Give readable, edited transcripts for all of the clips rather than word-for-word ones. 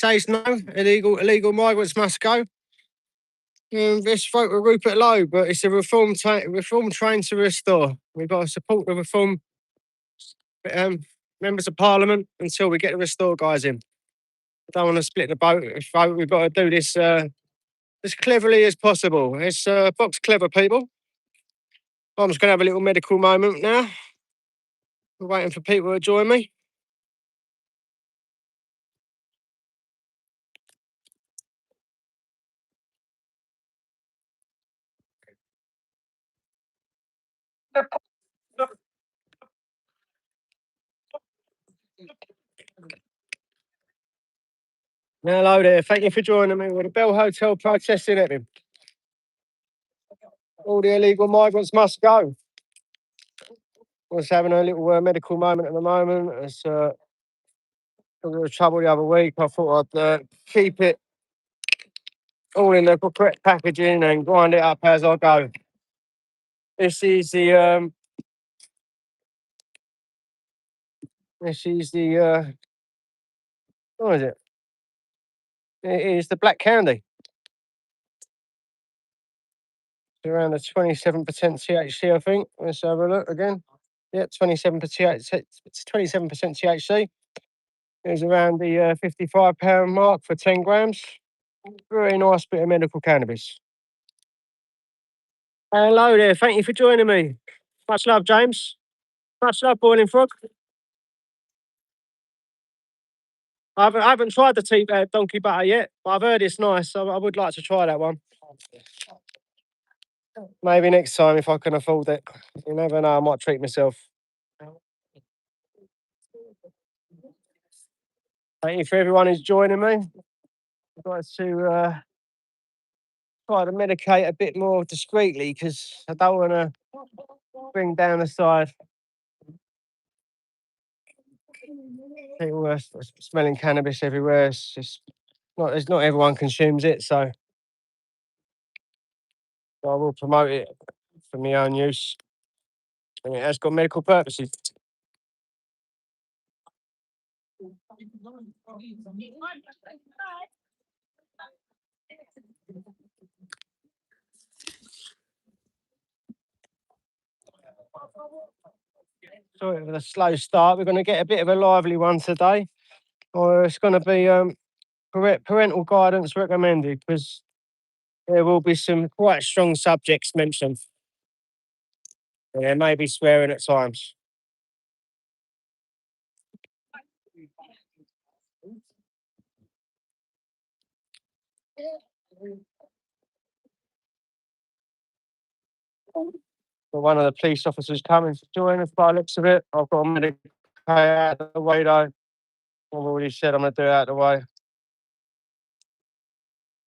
Says no, illegal migrants must go. This vote with Rupert Lowe, but it's a reform train to restore. We've got to support the reform members of Parliament until we get the restore guys in. I don't want to split the vote. We've got to do this as cleverly as possible. It's box clever, people. I'm just going to have a little medical moment now. We're waiting for people to join me. Hello there. Thank you for joining me. We're at the Bell Hotel protest in Epping. All the illegal migrants must go. We're just having a little medical moment at the moment. It's a little trouble the other week. I thought I'd keep it all in the correct packaging and grind it up as I go. This is the what is it? It is the black candy. It's around the 27% THC, I think. Let's have a look again. Yeah, 27% THC. It was around the £55 mark for 10 grams. Very nice bit of medical cannabis. Hello there. Thank you for joining me. Much love, James. Much love, Boiling Frog. I haven't tried the donkey butter yet, but I've heard it's nice. So I would like to try that one. Maybe next time if I can afford it. You never know, I might treat myself. Thank you for everyone who's joining me. I've got to try to medicate a bit more discreetly because I don't want to bring down the side. People are smelling cannabis everywhere. It's just not everyone consumes it, so I will promote it for my own use. And it has got medical purposes. Sorry for the slow start. We're going to get a bit of a lively one today. Or it's going to be parental guidance recommended because there will be some quite strong subjects mentioned. And there may be swearing at times. But one of the police officers coming to join us by the looks of it. I've got to medicate out of the way though. I've already said I'm going to do it out of the way.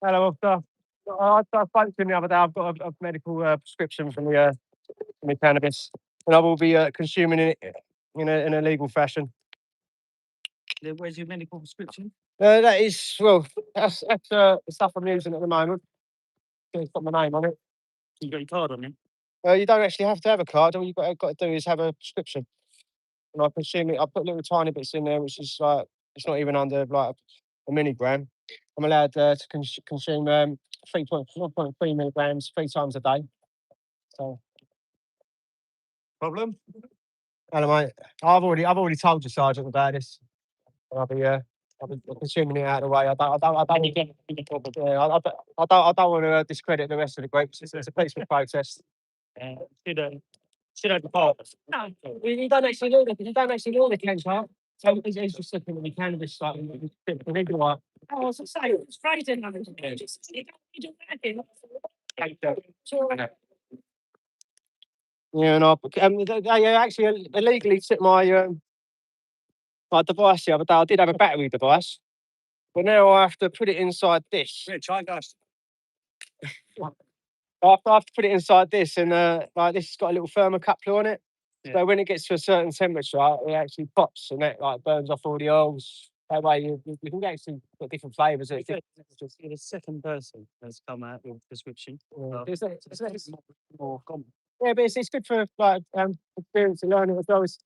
Hello, officer. I spoke to him the other day. I've got a medical prescription for my cannabis, and I will be consuming it in a legal fashion. Where's your medical prescription? That is, well, that's the stuff I'm using at the moment. It's got my name on it. You got your card on you? You don't actually have to have a card. All you've got to do is have a prescription. And I consume it. I put little tiny bits in there, which is like, it's not even under like a milligram. I'm allowed to consume 1.3 milligrams 3 times a day. So, Problem? hello, mate. I've already told you, Sergeant, about this. I'll be consuming it out of the way. I don't want to discredit the rest of the groups. It's a peaceful protest. Should have the partners. No, you don't actually know the cans, right? So he's just looking at the cannabis like, and he'd be like, Oh, as I say, it's great in London. You do that. yeah, and they actually illegally took my device the other day. I did have a battery device, but now I have to put it inside this. Yeah, try guys. I have to put it inside this, and like this has got a little thermocoupler on it. Yeah. So when it gets to a certain temperature, it actually pops and it like burns off all the oils. That way you can get some different flavours. You're the second person that's come out with a prescription. Yeah. It's more common. Yeah, but it's good for like experience and learning as well. It's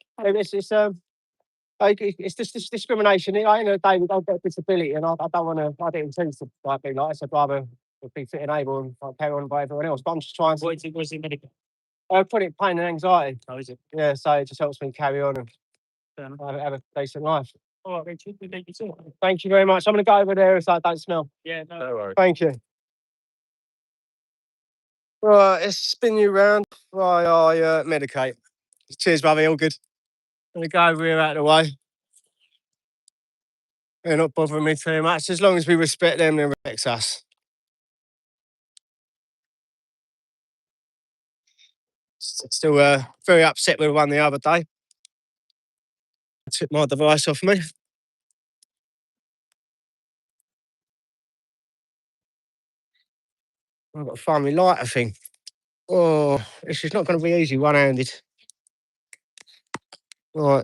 Like, it's just this discrimination. At the end of the day, we don't get a disability, and I don't want to. I didn't intend to like be like this. I'd rather be fit and able and like, carry on by everyone else. But I'm just trying to. What is it medical? Put it pain and anxiety. How is it? Yeah, so it just helps me carry on and Fair enough. have a decent life. All right, Richard, we thank you too. Thank you very much. I'm going to go over there if I don't smell. Yeah, no worries. Thank you. Right, let's spin you round while I medicate. Cheers, brother. All good. I'm going to go over here out of the way. They're not bothering me too much. As long as we respect them, they respect us. Still very upset with one the other day. I took my device off me. I've got to find my lighter thing. Oh, this is not going to be easy one-handed. Right.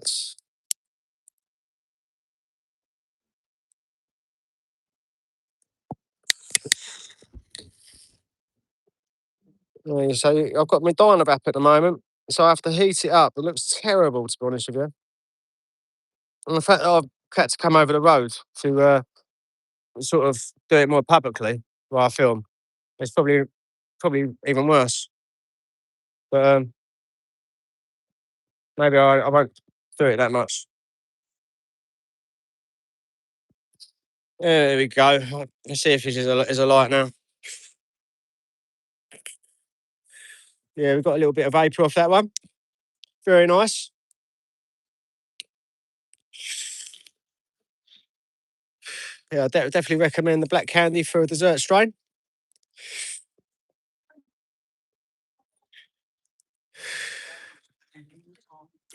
Yeah, so I've got my diner app at the moment, so I have to heat it up. It looks terrible, to be honest with you. And the fact that I've had to come over the road to sort of do it more publicly while I film, it's probably even worse. But maybe I won't do it that much. Yeah, there we go. Let's see if this is a light now. Yeah, we've got a little bit of vapour off that one. Very nice. Yeah, I definitely recommend the black candy for a dessert strain.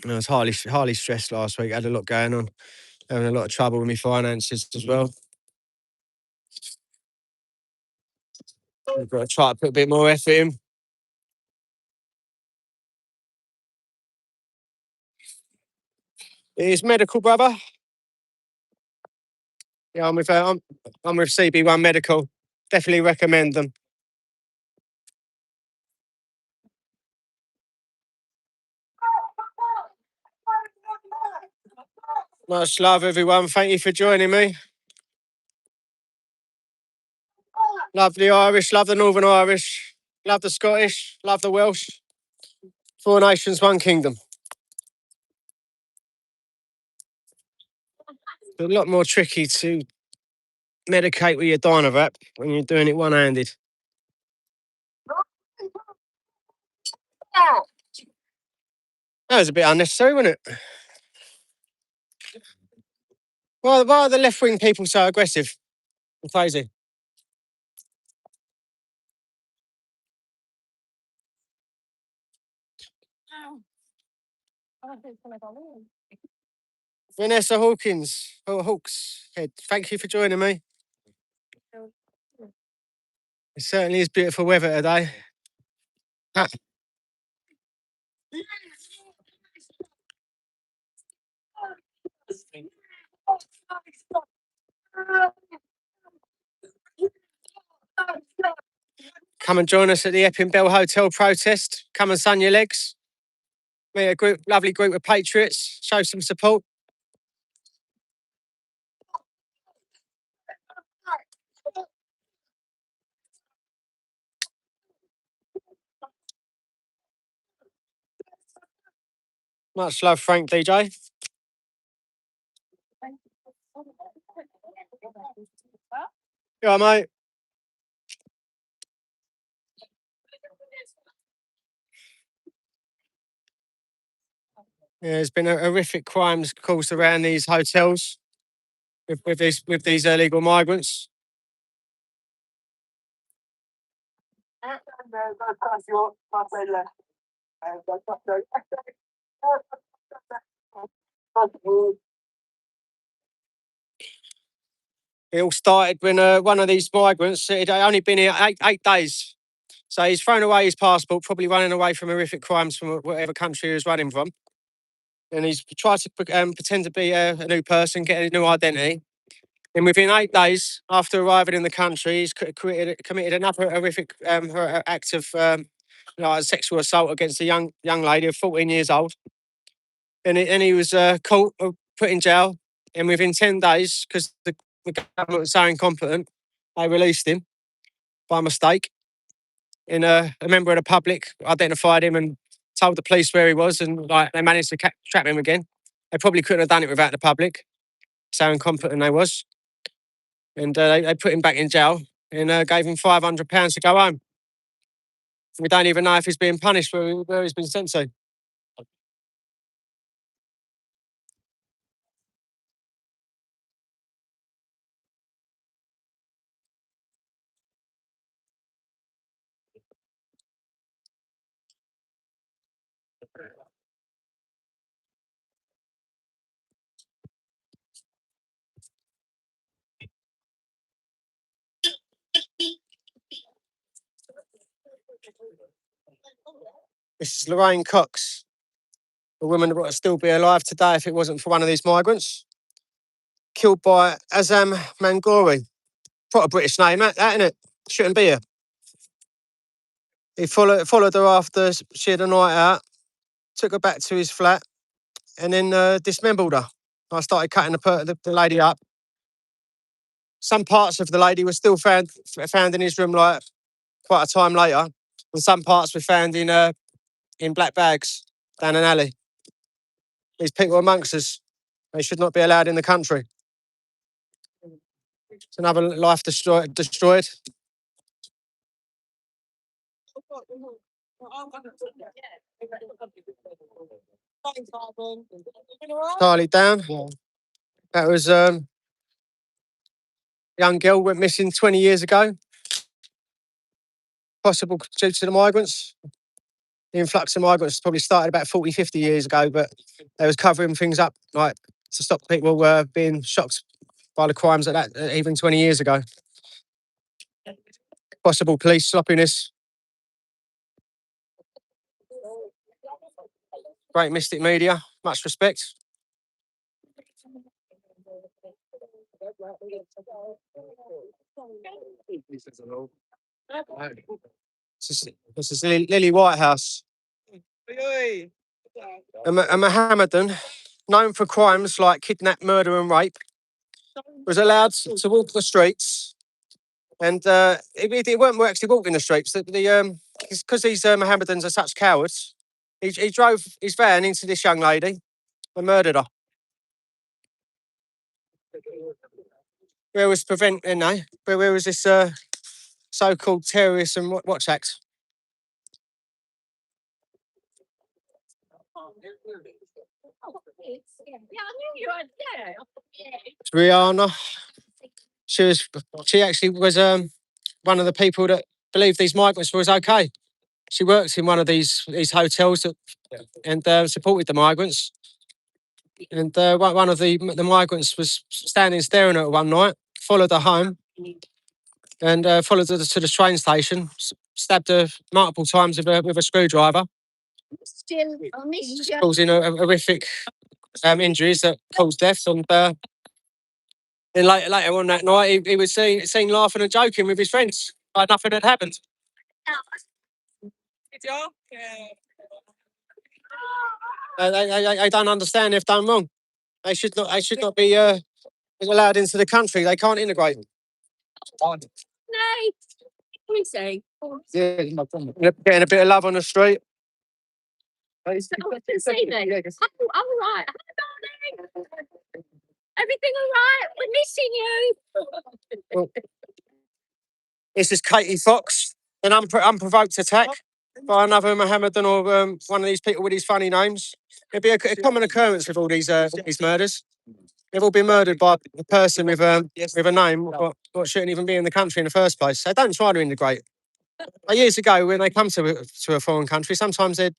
I was highly stressed last week. I had a lot going on. Having a lot of trouble with my finances as well. We've got to try to put a bit more effort in. It is medical, brother. Yeah, I'm with CB1 Medical. Definitely recommend them. Much love, everyone. Thank you for joining me. Love the Irish, love the Northern Irish, love the Scottish, love the Welsh. 4 nations, 1 kingdom. It's a lot more tricky to medicate with your Dynavap when you're doing it one-handed. That was a bit unnecessary, wasn't it? Why are the left-wing people so aggressive and crazy? Vanessa Hawks, thank you for joining me. It certainly is beautiful weather today. Come and join us at the Epping Bell Hotel protest. Come and sun your legs. Meet a lovely group of patriots. Show some support. Much love, Frank DJ. Yeah, mate. Yeah, there's been horrific crimes caused around these hotels with these illegal migrants. It all started when one of these migrants had only been here 8 days. So he's thrown away his passport, probably running away from horrific crimes from whatever country he was running from. And he's tried to pretend to be a new person, get a new identity. And within 8 days after arriving in the country, he's committed another horrific act of sexual assault against a young lady of 14 years old. And he was caught put in jail, and within 10 days, because the government was so incompetent, they released him by mistake. And a member of the public identified him and told the police where he was, and like they managed to trap him again. They probably couldn't have done it without the public, so incompetent they was. And they put him back in jail and gave him £500 to go home. We don't even know if he's being punished where he's been sent to. This is Lorraine Cox, a woman that would still be alive today if it wasn't for one of these migrants. Killed by Azam Mangori. What a British name, that isn't it? Shouldn't be here. He followed her after she had a night out, took her back to his flat, and then dismembered her. I started cutting the lady up. Some parts of the lady were still found in his room like quite a time later, and some parts were found in black bags down an alley. These people are amongst us. They should not be allowed in the country. It's another life destroyed. Charlie down. That was a young girl went missing 20 years ago. Possible due to the migrants. The influx of migrants probably started about 40, 50 years ago, but they was covering things up like to stop people being shocked by the crimes that even 20 years ago. Possible police sloppiness. Great Mystic Media, much respect. This is Lily Whitehouse. A Mohammedan known for crimes like kidnap, murder and rape was allowed to walk the streets, and it weren't actually walking the streets. Because these Mohammedans are such cowards, he drove his van into this young lady and murdered her. Where was Where was this so-called terrorist and watch act? Rihanna. She actually was one of the people that believed these migrants was okay. She worked in one of these hotels and supported the migrants. And one of the migrants was standing staring at her one night, followed her home, and followed her to the train station, stabbed her multiple times with a screwdriver, causing horrific injuries that caused deaths. And then later on that night, he was seen laughing and joking with his friends like nothing had happened. They don't understand they've done wrong. They should not be allowed into the country. They can't integrate. Yeah, getting a bit of love on the street. Everything all right? We're missing you. Well, this is Katie Fox, an unprovoked attack by another Mohammedan or one of these people with these funny names. It'd be a common occurrence with all these murders. They've all been murdered by a person with a name what shouldn't even be in the country in the first place. They don't try to integrate. Years ago, when they come to a foreign country, sometimes they'd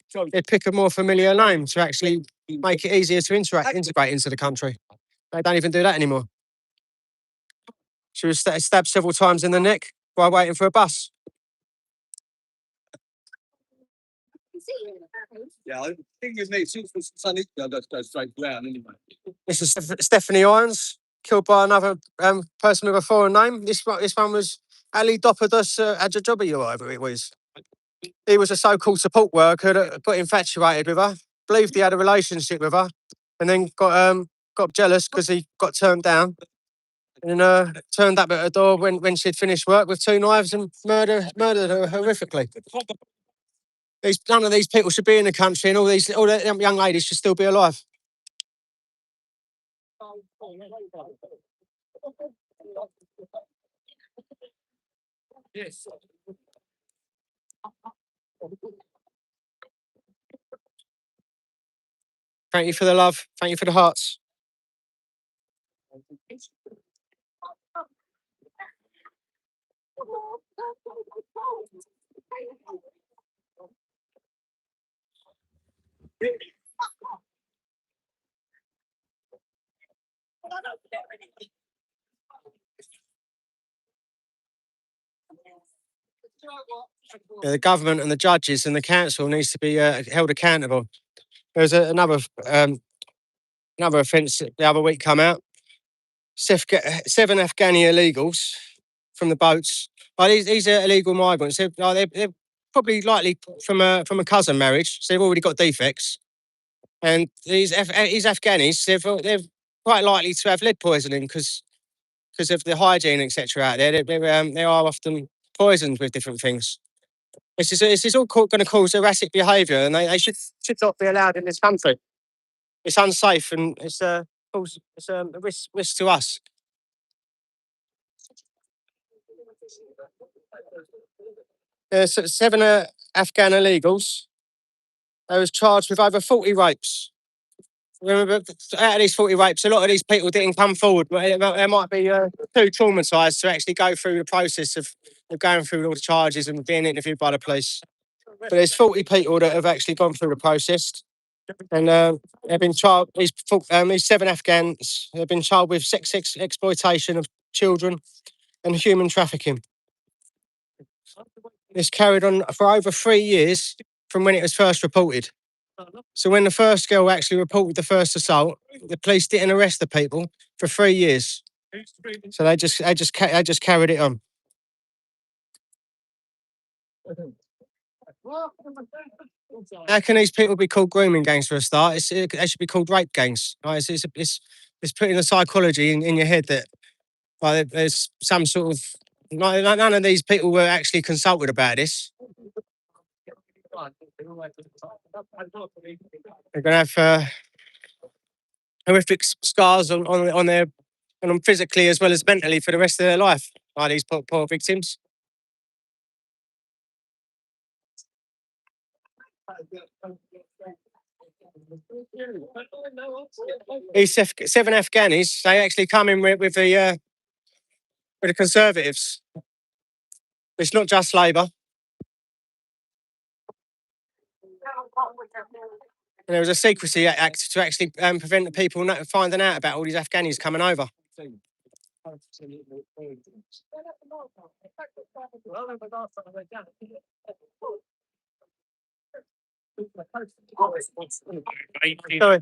pick a more familiar name to actually make it easier to integrate into the country. They don't even do that anymore. She was stabbed several times in the neck while waiting for a bus. Yeah, I think his name is Sunny. That's straight down anyway. This is Stephanie Irons, killed by another person with a foreign name. This one was Ali Dopados Ajajobi, or whatever it was. He was a so-called support worker that got infatuated with her, believed he had a relationship with her, and then got got jealous because he got turned down and turned up at her door when she'd finished work with 2 knives and murdered her horrifically. None of these people should be in the country, and all the young ladies should still be alive. Yes. Thank you for the love. Thank you for the hearts. The government and the judges and the council needs to be held accountable. There's another offence the other week come out. 7 Afghani illegals from the boats. These are illegal migrants. They're probably likely from a cousin marriage, so they've already got defects. And these Afghanis, they're quite likely to have lead poisoning because of the hygiene, etc. out there. They are often poisoned with different things. This is all going to cause erratic behaviour, and they should not be allowed in this country. It's unsafe, and it's a risk to us. There's 7 Afghan illegals. They was charged with over 40 rapes. Remember, out of these 40 rapes, a lot of these people didn't come forward. They might be too traumatised to actually go through the process of going through all the charges and being interviewed by the police. But there's 40 people that have actually gone through the process. And they've been charged, these 7 Afghans have been charged with sex exploitation of children and human trafficking. It's carried on for over 3 years from when it was first reported. So when the first girl actually reported the first assault, the police didn't arrest the people for 3 years. So they just carried it on. How can these people be called grooming gangs for a start? They should be called rape gangs. Right? It's putting the psychology in your head that there's some sort of... None of these people were actually consulted about this. They're going to have horrific scars on them physically as well as mentally for the rest of their life. These poor victims. These 7 Afghanis, they actually come in with the Conservatives. It's not just Labour. And there was a secrecy act to actually prevent the people finding out about all these Afghanis coming over. Sorry.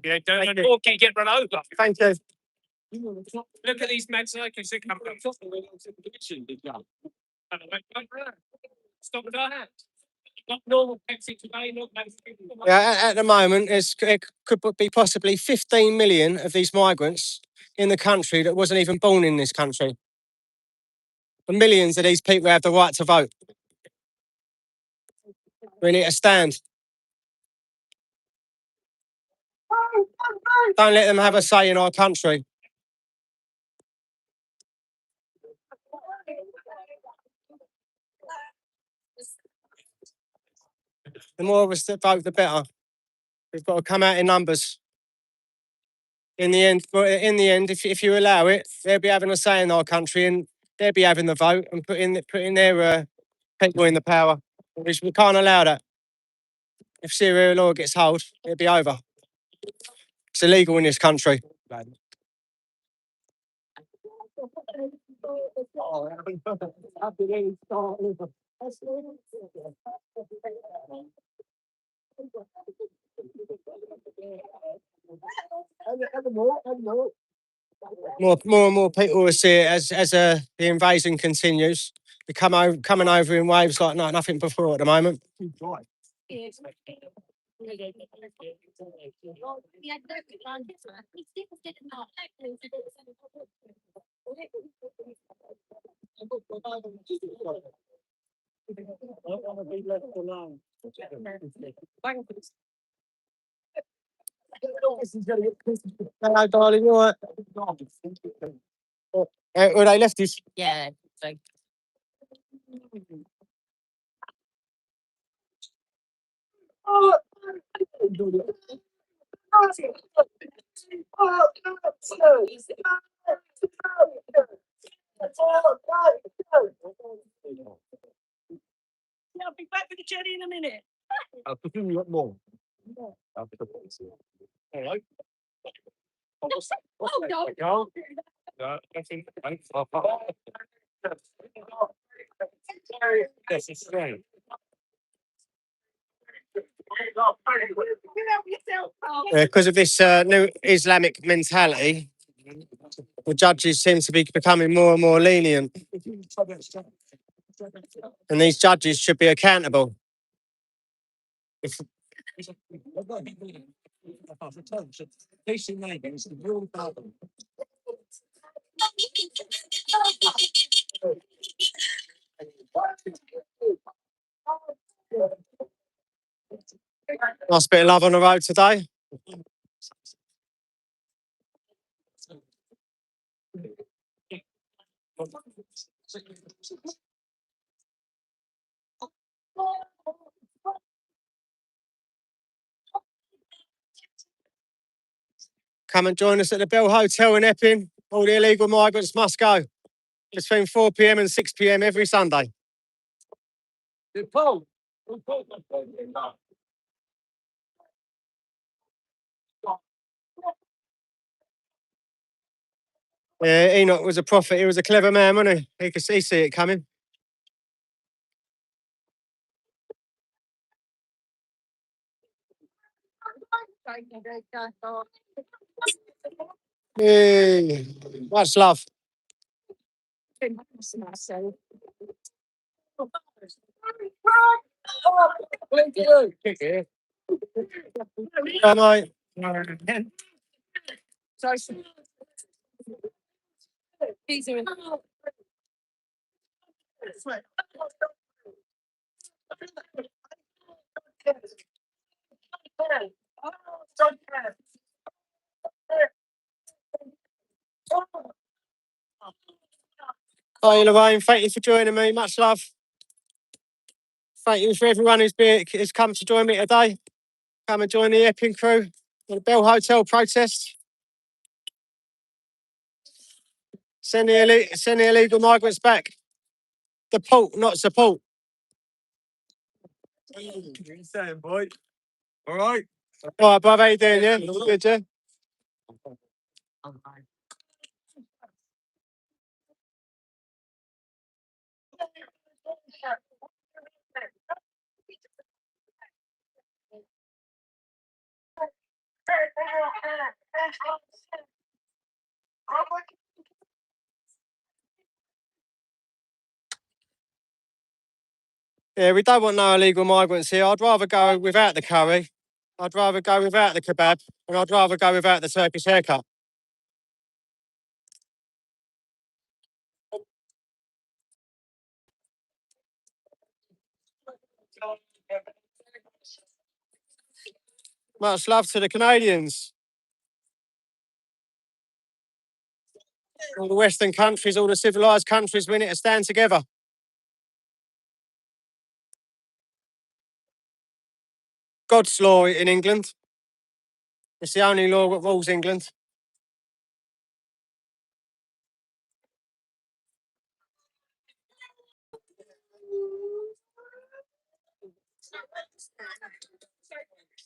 Yeah, don't walk, you get run over. Thank you. Look at these motorcycles that come up. Stop that. Not normal taxi today, not Yeah, at the moment, it could be possibly 15 million of these migrants in the country that wasn't even born in this country. And millions of these people have the right to vote. We need to stand. Don't let them have a say in our country. The more of us that vote, the better. We've got to come out in numbers. In the end, if you allow it, they'll be having a say in our country, and they'll be having the vote and putting their people in the power. We can't allow that. If Syria law gets hold, it'll be over. It's illegal in this country. More and more people will see it as the invasion continues. They're coming over in waves like nothing before at the moment. I don't want to be left alone. Hello, darling. You all right? Were they lefties? Yeah. So Yeah, I'll be back with the jelly in a minute. I'll presume you got more. Hello. What's that? no. Carl? No, nothing. Thanks. Yes, it's great. Because of this new Islamic mentality, the judges seem to be becoming more and more lenient, and these judges should be accountable. If nice bit of love on the road today. Come and join us at the Bell Hotel in Epping. All the illegal migrants must go between 4 p.m. and 6 p.m. every Sunday. Yeah, Enoch was a prophet. He was a clever man, wasn't he? He could see it coming. Hey, much love. Bye, mate. Hi, Lorraine. Thank you for joining me. Much love. Thank you for everyone who's come to join me today. Come and join the Epping crew for the Bell Hotel protest. Send the illegal migrants back. Deport, not support. What are you saying, boy? All right. All right, brother. How you doing? Yeah, good, yeah. Yeah, we don't want no illegal migrants here. I'd rather go without the curry. I'd rather go without the kebab, and I'd rather go without the Turkish haircut. Much love to the Canadians. All the Western countries, all the civilised countries, we need to stand together. God's law in England. It's the only law that rules England.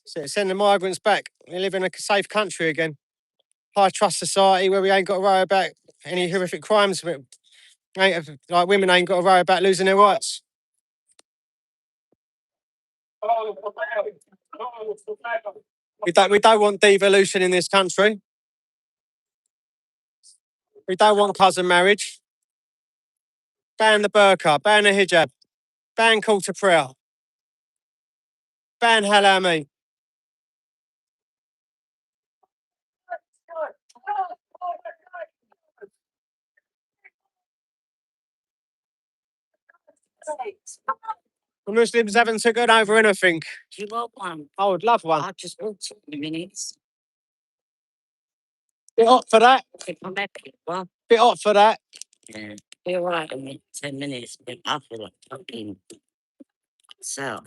So send the migrants back. We live in a safe country again. High trust society where we ain't got to worry about any horrific crimes. Like women ain't got to worry about losing their rights. We don't want devolution in this country. We don't want cousin marriage. Ban the burqa, ban the hijab, ban call to prayer, ban halal meat. The Muslims haven't taken over anything. Do you want one? I would love one. I just walked 20 minutes. Bit hot for that. I'm happy. Well, Bit hot for that. yeah. Be all right in 10 minutes, but I feel like fucking myself.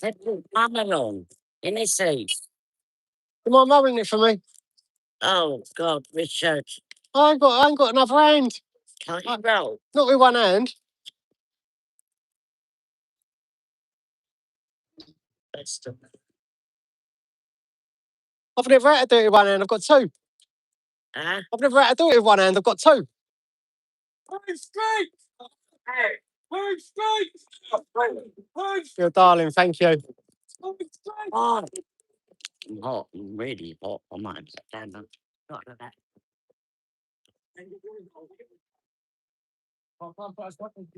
Let the mum along in his seat. You mind mowing it for me? Oh, God, Richard. I ain't got another hand. Can't you roll? Not with one hand. I've never had to do it with one hand. I've got two. Huh? I've never had to do it with one hand. I've got two. Move straight! Move straight! Move You're a darling. Thank you. straight! Oh, I'm hot. I'm really hot. I might have to stand up. Not like that.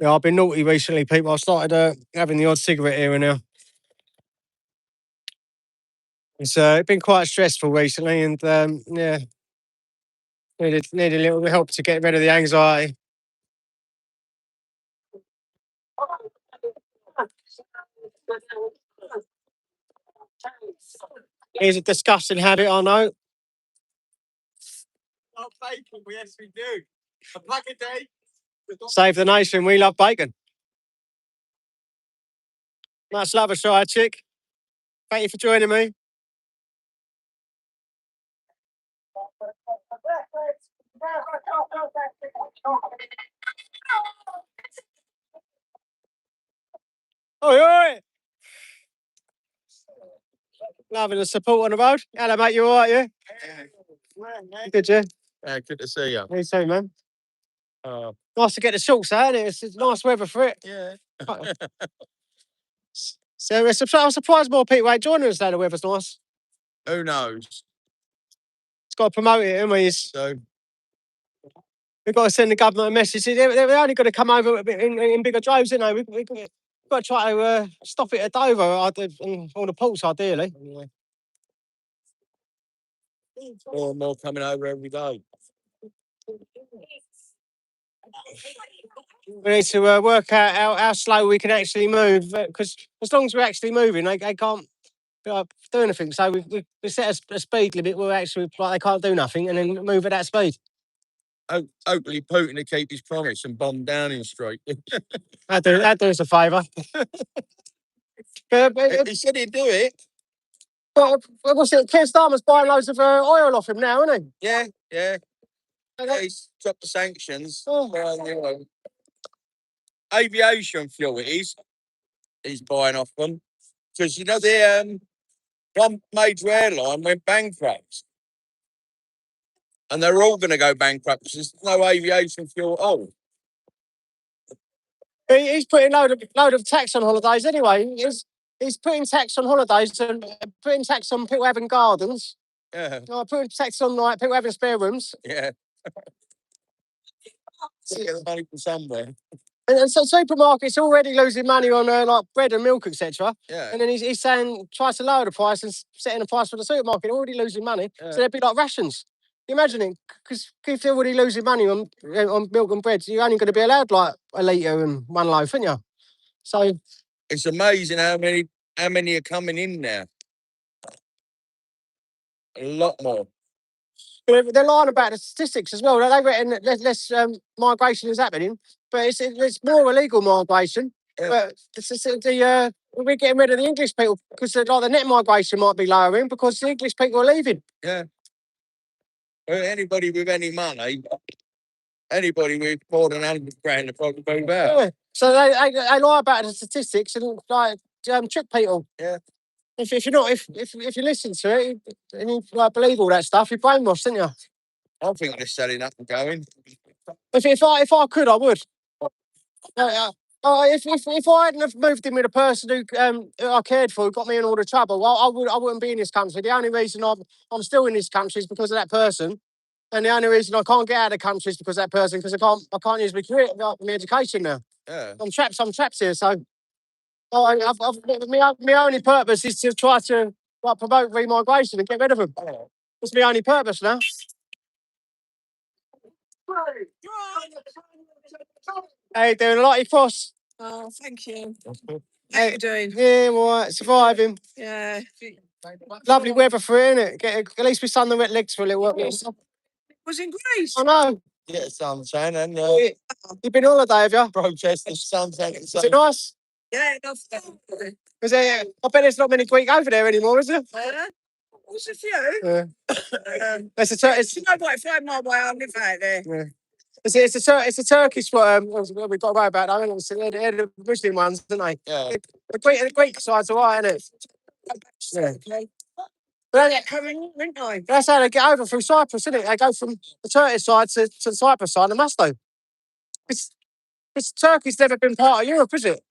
Yeah, I've been naughty recently, people. I started having the odd cigarette here and there. It's been quite stressful recently, and yeah, need a little bit of help to get rid of the anxiety. It's a disgusting habit, I know. Not bacon, yes we do. A pack a day. Save the nation. We love bacon. Much love, a shy chick. Thank you for joining me. Oi, oi! Loving the support on the road. Hello, mate. You all right, yeah? Good, yeah? Yeah, good to see you. Me too, man. Uh, Nice to get the shorts out, isn't it? It's nice weather for it. yeah. So I'm surprised more people ain't joining us now. The weather's nice. Who knows? It's got to promote it, haven't we? So, We've got to send the government a message. They're only going to come over in bigger droves, isn't they? We've got to try to stop it at Dover and all the ports, ideally. more and more coming over every day. We need to work out how slow we can actually move, because as long as we're actually moving, they can't do anything. So we set a speed limit where actually they can't do nothing, and then move at that speed. Hopefully Putin to keep his promise and bomb Downing Street. That'd do us a favour. He said he'd do it. What's it? Keir Starmer's buying loads of oil off him now, isn't he? Yeah, yeah. He's dropped the sanctions. Oh. Aviation fuel it is. He's buying off them. Because, the one major airline went bankrupt. And they're all going to go bankrupt because there's no aviation fuel at all. He's putting load of tax on holidays anyway. He's putting tax on holidays and putting tax on people having gardens. Yeah. Putting tax on people having spare rooms. Yeah. Get the money from somewhere. And so supermarkets are already losing money on like bread and milk, etc. Yeah. And then he's saying tries to lower the price and setting the price for the supermarket. Already losing money, Yeah. so they'd be like rations. You imagine it? Because if they're already losing money on milk and bread, you're only going to be allowed like a litre and one loaf, aren't you? So it's amazing how many are coming in now. A lot more. They're lying about the statistics as well. They reckon that less migration is happening, but it's more illegal migration. Yeah. But we're getting rid of the English people because like the net migration might be lowering because the English people are leaving. Yeah. Well, anybody with any money, anybody with more than 100 grand will probably move out. Yeah. So they lie about the statistics and like trick people. Yeah. If you listen to it and you believe all that stuff, you're brainwashed, aren't you? I think they're selling up and going. If I could, I would. If I hadn't have moved in with a person who I cared for, who got me in all the trouble, I wouldn't be in this country. The only reason I'm still in this country is because of that person, and the only reason I can't get out of the country is because of that person. Because I can't use my career, my education now. Yeah. I'm trapped here. So my only purpose is to try to promote remigration and get rid of them. That's my only purpose now. How you doing? Lottie Cross? Oh, thank you. How you doing? Yeah, all right. Surviving. Yeah. Lovely weather for it, innit? At least we sun the wet legs for a little while. Was in Greece. I know. Yeah, sunshine and You've been on holiday, have you? protesters, sunshine. Is it nice? Yeah, that's Is it? I bet there's not many Greek over there anymore, is there? What's a few? Yeah. It's You know what? If I'm my way, I'll live out there. yeah. It's a Turkish what we've got to worry about. I mean, they're the Muslim ones, don't they? Yeah. The Greek side's all right, isn't it? Yeah. But that's how they get over through Cyprus, isn't it? They go from the Turkish side to the Cyprus side. They must though. It's Turkey's never been part of Europe, is it?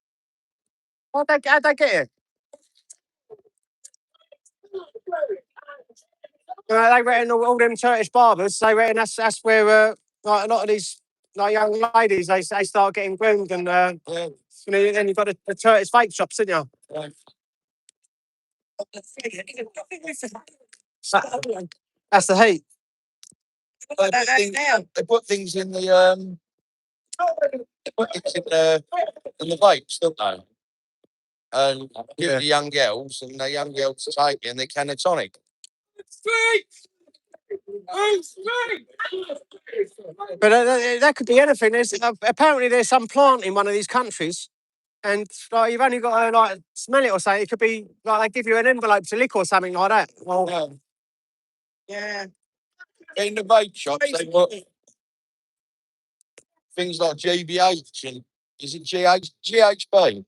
How'd they get here? They reckon all them Turkish barbers. They reckon that's where like a lot of these like young ladies they start getting groomed and then you've got the Turkish vape shops, didn't you? That's the heat. They put things in the they put things in the vapes, don't they? And give the young girls, and the young girls take it and they can of tonic. But that could be anything. There's apparently there's some plant in one of these countries, and like you've only got to like smell it or something. It could be like they give you an envelope to lick or something like that. Well, Yeah. In the vape shops, they put things like GBH and is it GHB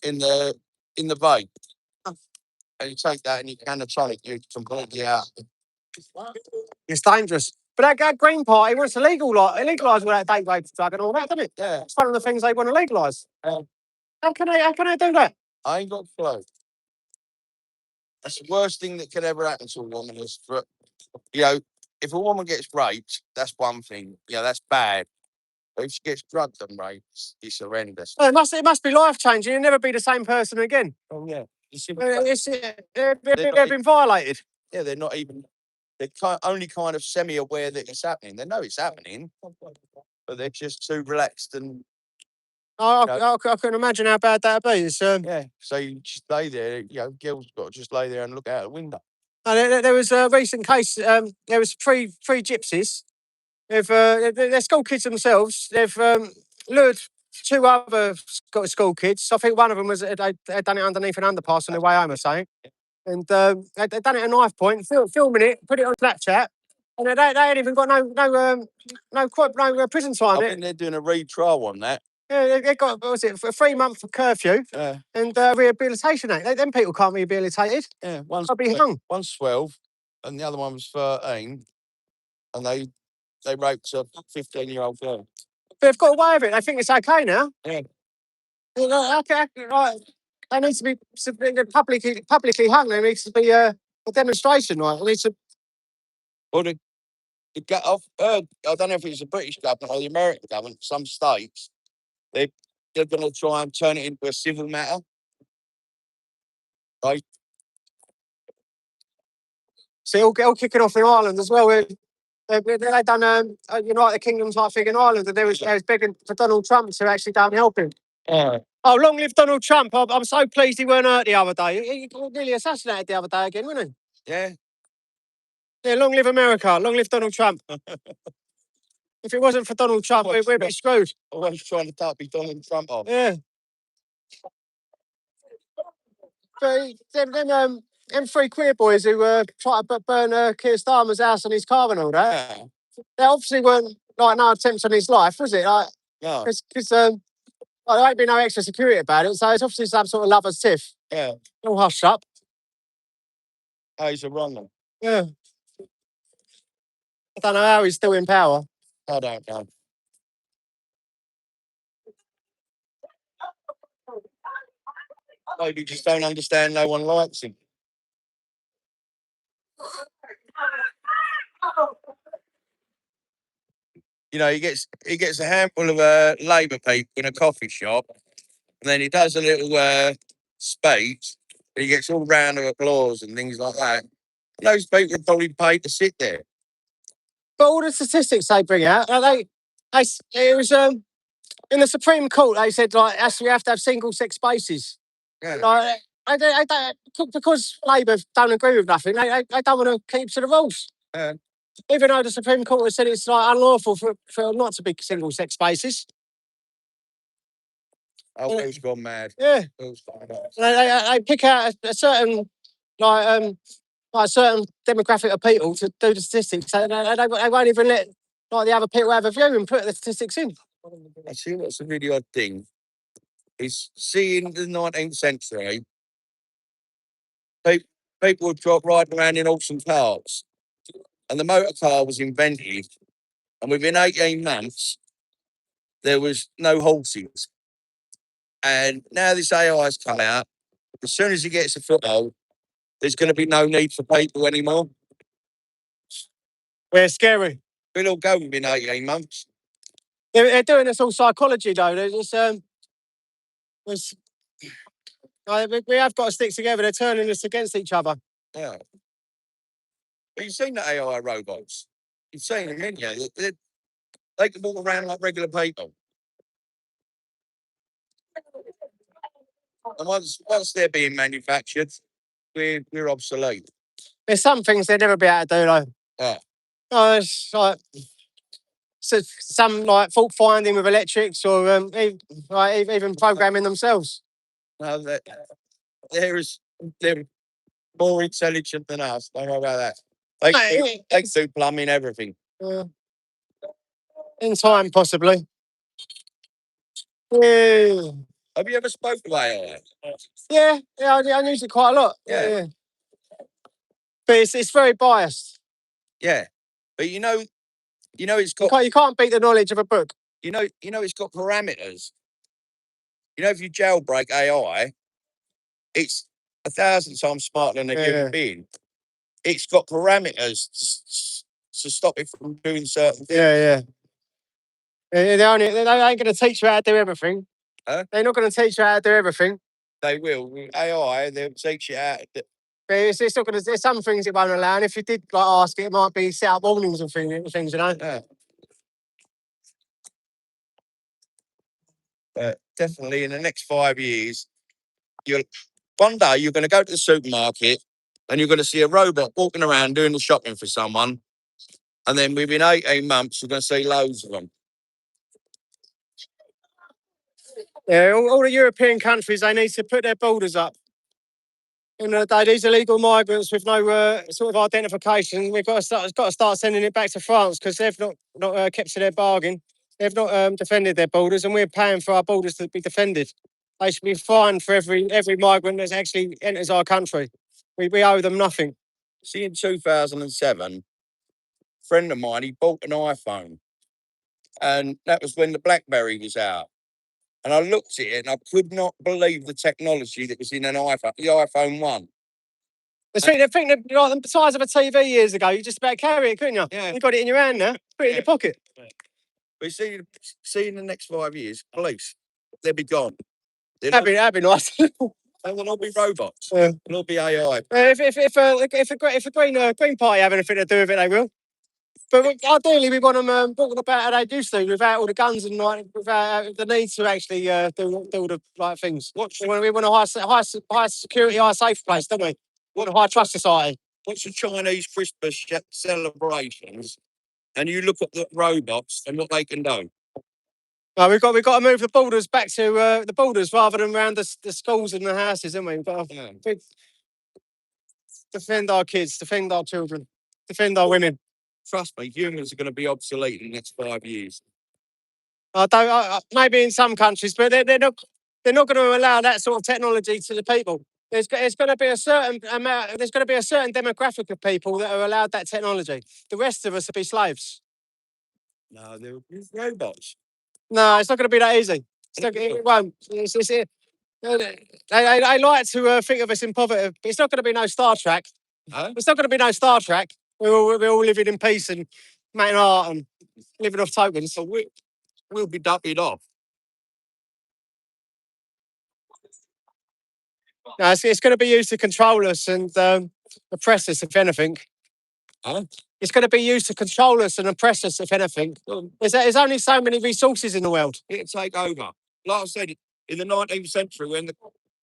in the vape. And you take that and you can of tonic, you completely out. it's dangerous. But that Green Party wants to legalise all that date rape drug and all that, doesn't it? Yeah. It's one of the things they want to legalise. How can they do that? I ain't got a clue. That's the worst thing that could ever happen to a woman is for, if a woman gets raped, that's one thing. Yeah, that's bad. But if she gets drugged and raped, it's horrendous. Well, it must be life changing. You'll never be the same person again. Oh yeah. They've been violated. Yeah, they're not even. They're only kind of semi-aware that it's happening. They know it's happening, but they're just too relaxed and. I can imagine how bad that'd be. It's, Yeah, so you just lay there. Girls got to just lay there and look out the window. There was a recent case. There was three gypsies. They're school kids themselves. They've lured two other school kids. I think one of them was they'd done it underneath an underpass on their way home or something. And they'd done it at knife point, filming it, put it on Snapchat. And they ain't even got no prison time. I think they're doing a retrial on that. Yeah, they got, what was it, a 3-month curfew and Rehabilitation Act. Them people can't be rehabilitated. Yeah, They'll be hung. One's 12 and the other one was 13. And they raped a 15-year-old girl. But they've got away with it. They think it's okay now. Yeah. They need to be publicly hung. There needs to be a demonstration, right? They need to. Well, I've heard, I don't know if it's the British government or the American government, some states, they're going to try and turn it into a civil matter. Right? See, all kicking off in Ireland as well. They done United Kingdom type thing in Ireland, and they was begging for Donald Trump to actually go and help him. Oh, long live Donald Trump! I'm so pleased he weren't hurt the other day. He got nearly assassinated the other day again, wasn't he? Yeah. Yeah, long live America! Long live Donald Trump! If it wasn't for Donald Trump, we'd be screwed. Always trying to copy Donald Trump off. Yeah. But them 3 queer boys who tried to burn Keir Starmer's house and his car and all that, they obviously weren't like no attempts on his life, was it? Like, No. Because there ain't been no extra security about it, so it's obviously some sort of lover's tiff. Yeah. All hushed up. Oh, he's a wrong one. Yeah. I don't know how he's still in power. I don't know. Maybe just don't understand no one likes him. He gets a handful of Labour people in a coffee shop, and then he does a little speech. He gets all round of applause and things like that. And those people are probably paid to sit there. But all the statistics they bring out, It was in the Supreme Court. They said like we have to have single-sex spaces. Yeah. Like I don't, because Labour don't agree with nothing. They don't want to keep to the rules. Yeah. Even though the Supreme Court has said it's like unlawful for not to be single-sex spaces. Oh, Will's gone mad. Yeah. Will's gone mad. They pick out a certain like a certain demographic of people to do the statistics. They won't even let like the other people have a view and put the statistics in. I see what's a really odd thing is seeing the 19th century, people would drop riding around in awesome cars. And the motor car was invented, and within 18 months, there was no horses. And now this AI has come out. As soon as it gets a foothold, there's going to be no need for people anymore. We're scary. We'll all go within 18 months. They're doing this all psychology though. They're just, we have got to stick together. They're turning us against each other. Yeah. But you've seen the AI robots. You've seen them, haven't you? They can walk around like regular people. And once they're being manufactured, we're obsolete. There's some things they'll never be able to do though. Yeah. Oh, it's like some like fault finding with electrics or even programming themselves. No, they're more intelligent than us. Don't know about that. They do plumbing, everything. In time, possibly. Yeah. Have you ever spoken to AI? Yeah, I use it quite a lot. Yeah. But it's very biased. Yeah. But you know it's got You can't beat the knowledge of a book. you know it's got parameters. You know, if you jailbreak AI, it's 1,000 times smarter than a human being. It's got parameters to stop it from doing certain things. Yeah. They ain't going to teach you how to do everything. Huh? They're not going to teach you how to do everything. They will. With AI, they'll teach you how to. But it's not going to. There's some things it won't allow. And if you did like ask it, it might be set up warnings and things, you know. Yeah. But definitely in the next 5 years, one day you're going to go to the supermarket and you're going to see a robot walking around doing the shopping for someone. And then within 18 months, you're going to see loads of them. Yeah, all the European countries, they need to put their borders up. These illegal migrants with no sort of identification, we've got to start sending it back to France because they've not kept to their bargain. They've not defended their borders, and we're paying for our borders to be defended. They should be fined for every migrant that actually enters our country. We owe them nothing. See, in 2007, a friend of mine, he bought an iPhone. And that was when the BlackBerry was out. And I looked at it and I could not believe the technology that was in an iPhone, the iPhone 1. The thing that like the size of a TV years ago, you just about carry it, couldn't you? Yeah. You got it in your hand now, put it in your pocket. But see in the next 5 years, police, they'll be gone. That'd be nice. They will all be robots. Yeah. They'll all be AI. If the Green Party have anything to do with it, they will. But ideally, we want them talking about how they used to, without all the guns and like, without the need to actually do all the right things. We want a high security, high safe place, don't we? We want a high trust society. What's the Chinese Christmas celebrations? And you look at the robots and what they can do. We've got to move the borders back to the borders rather than around the schools and the houses, haven't we? We've got to defend our kids, defend our children, defend our women. Trust me, humans are going to be obsolete in the next 5 years. Maybe in some countries, but they're not going to allow that sort of technology to the people. There's going to be a certain amount. There's going to be a certain demographic of people that are allowed that technology. The rest of us will be slaves. No, they're robots. No, it's not going to be that easy. It won't. They like to think of us in poverty. But it's not going to be no Star Trek. Huh? It's not going to be no Star Trek. We're all living in peace and making art and living off tokens. So we'll be dumped off. No, it's going to be used to control us and oppress us, if anything. Huh? It's going to be used to control us and oppress us, if anything. There's only so many resources in the world. It'll take over. Like I said, in the 19th century, when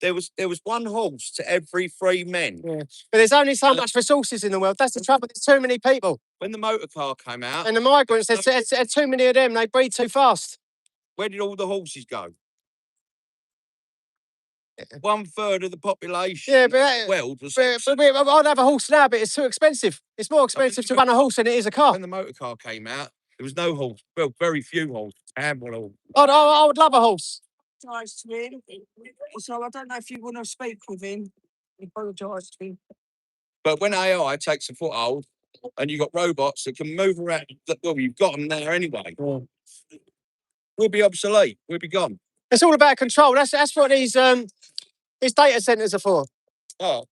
there was one horse to every 3 men. Yeah. But there's only so much resources in the world. That's the trouble. There's too many people. When the motor car came out, And the migrants, there's too many of them. They breed too fast. where did all the horses go? 1/3 of the population. Yeah, but world was. I'd have a horse now, but it's too expensive. It's more expensive to run a horse than it is a car. When the motor car came out, there was no horse. Well, very few horses. Handful of. I would love a horse. Apologise to him. So I don't know if you want to speak with him. Apologise to him. But when AI takes a foothold and you've got robots that can move around, well, you've got them there anyway. Yeah. We'll be obsolete. We'll be gone. It's all about control. That's what these data centres are for. Oh,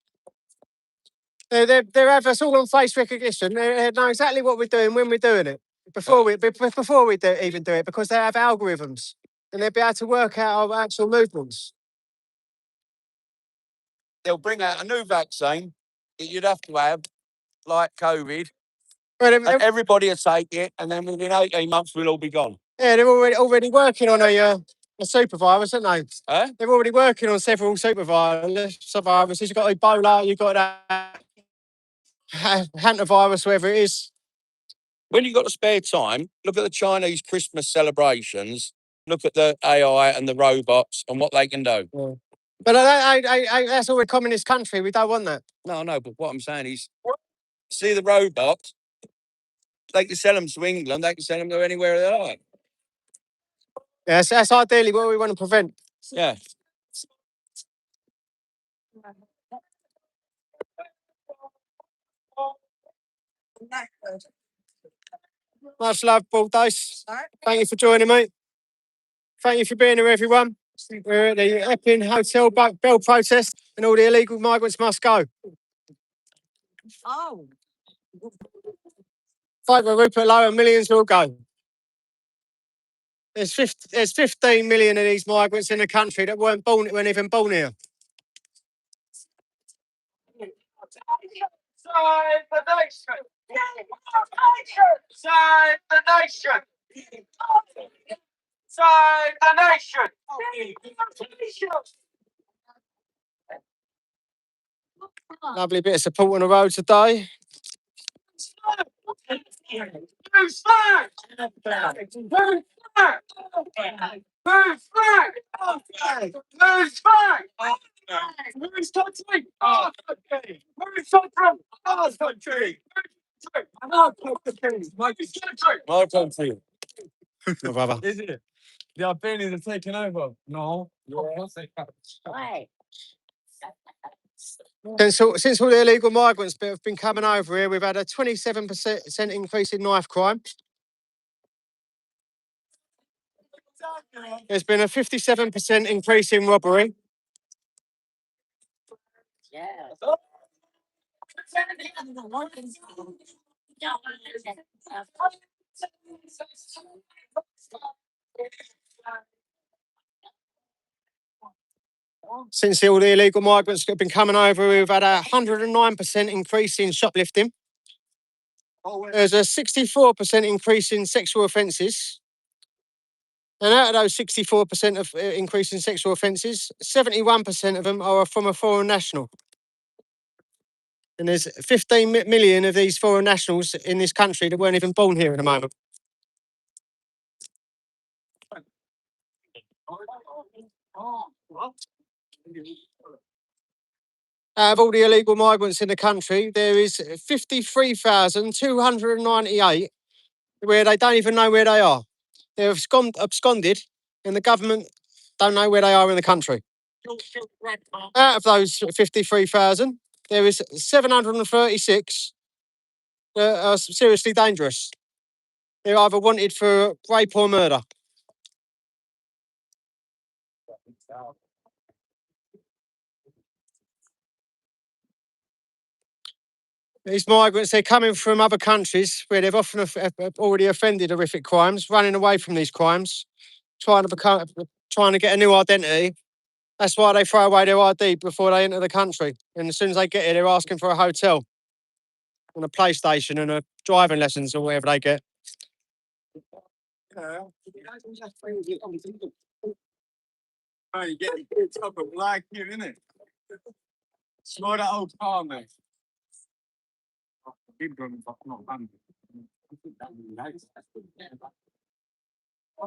They have us all on face recognition. They know exactly what we're doing when we're doing it before we even do it, because they have algorithms and they'll be able to work out our actual movements. they'll bring out a new vaccine that you'd have to have, like COVID. But And everybody will take it, and then within 18 months, we'll all be gone. yeah, they're already working on a super virus, aren't they? Huh? They're already working on several super viruses. You've got Ebola, you've got that hantavirus, whatever it is. When you've got the spare time, look at the Chinese Christmas celebrations, look at the AI and the robots and what they can do. Yeah. But that's all a communist country. We don't want that. No, but what I'm saying is, see the robots, they can sell them to England, they can sell them to anywhere they like. Yeah, that's ideally what we want to prevent. Yeah. Much love, Bald Dice. Sorry? Thank you for joining me. Thank you for being here, everyone. We're at the Epping Hotel Bell protest, and all the illegal migrants must go. Oh. Fight with Rupert Lowe and millions will go. There's 15 million of these migrants in the country that weren't even born here. Save the nation! Save the nation! Save the nation! Lovely bit of support on the road today. Who's flag? Who's flag? Who's flag? Who's flag? Who's country? Our country. Who's country? Our country. Our country. My country. My country. My brother. Is it? The Albanians are taking over. No. Why? Since all the illegal migrants have been coming over here, we've had a 27% increase in knife crime. There's been a 57% increase in robbery. Yeah. Since all the illegal migrants have been coming over, we've had a 109% increase in shoplifting. There's a 64% increase in sexual offences. And out of those 64% of increase in sexual offences, 71% of them are from a foreign national. And there's 15 million of these foreign nationals in this country that weren't even born here at the moment. Out of all the illegal migrants in the country, there is 53,298 where they don't even know where they are. They're absconded, and the government don't know where they are in the country. Out of those 53,000, there is 736 that are seriously dangerous. They're either wanted for rape or murder. These migrants, they're coming from other countries where they've often already offended horrific crimes, running away from these crimes, trying to get a new identity. That's why they throw away their ID before they enter the country. And as soon as they get here, they're asking for a hotel. and a PlayStation and a driving lessons or whatever they get. Oh, you get a top of black here, innit? Slow that old car, mate.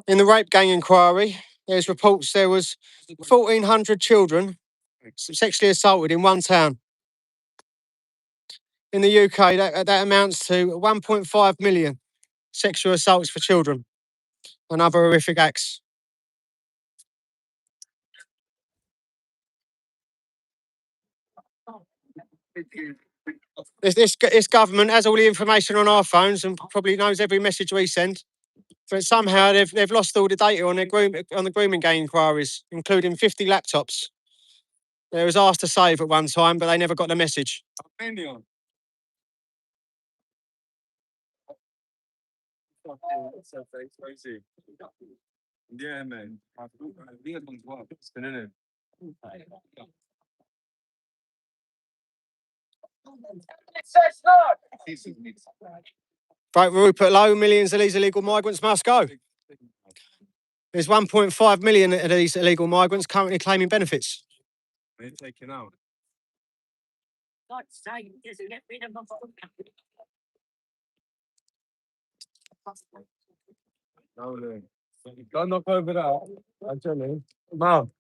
In the rape gang inquiry, there's reports there was 1,400 children sexually assaulted in one town. In the UK, that amounts to 1.5 million sexual assaults for children and other horrific acts. This government has all the information on our phones and probably knows every message we send. But somehow they've lost all the data on the grooming gang inquiries, including 50 laptops. They was asked to save at one time, but they never got the message. Yeah, man. Vote Rupert Lowe, millions of these illegal migrants must go. There's 1.5 million of these illegal migrants currently claiming benefits. They're taken out. Don't knock over that. I'm telling you. Mom.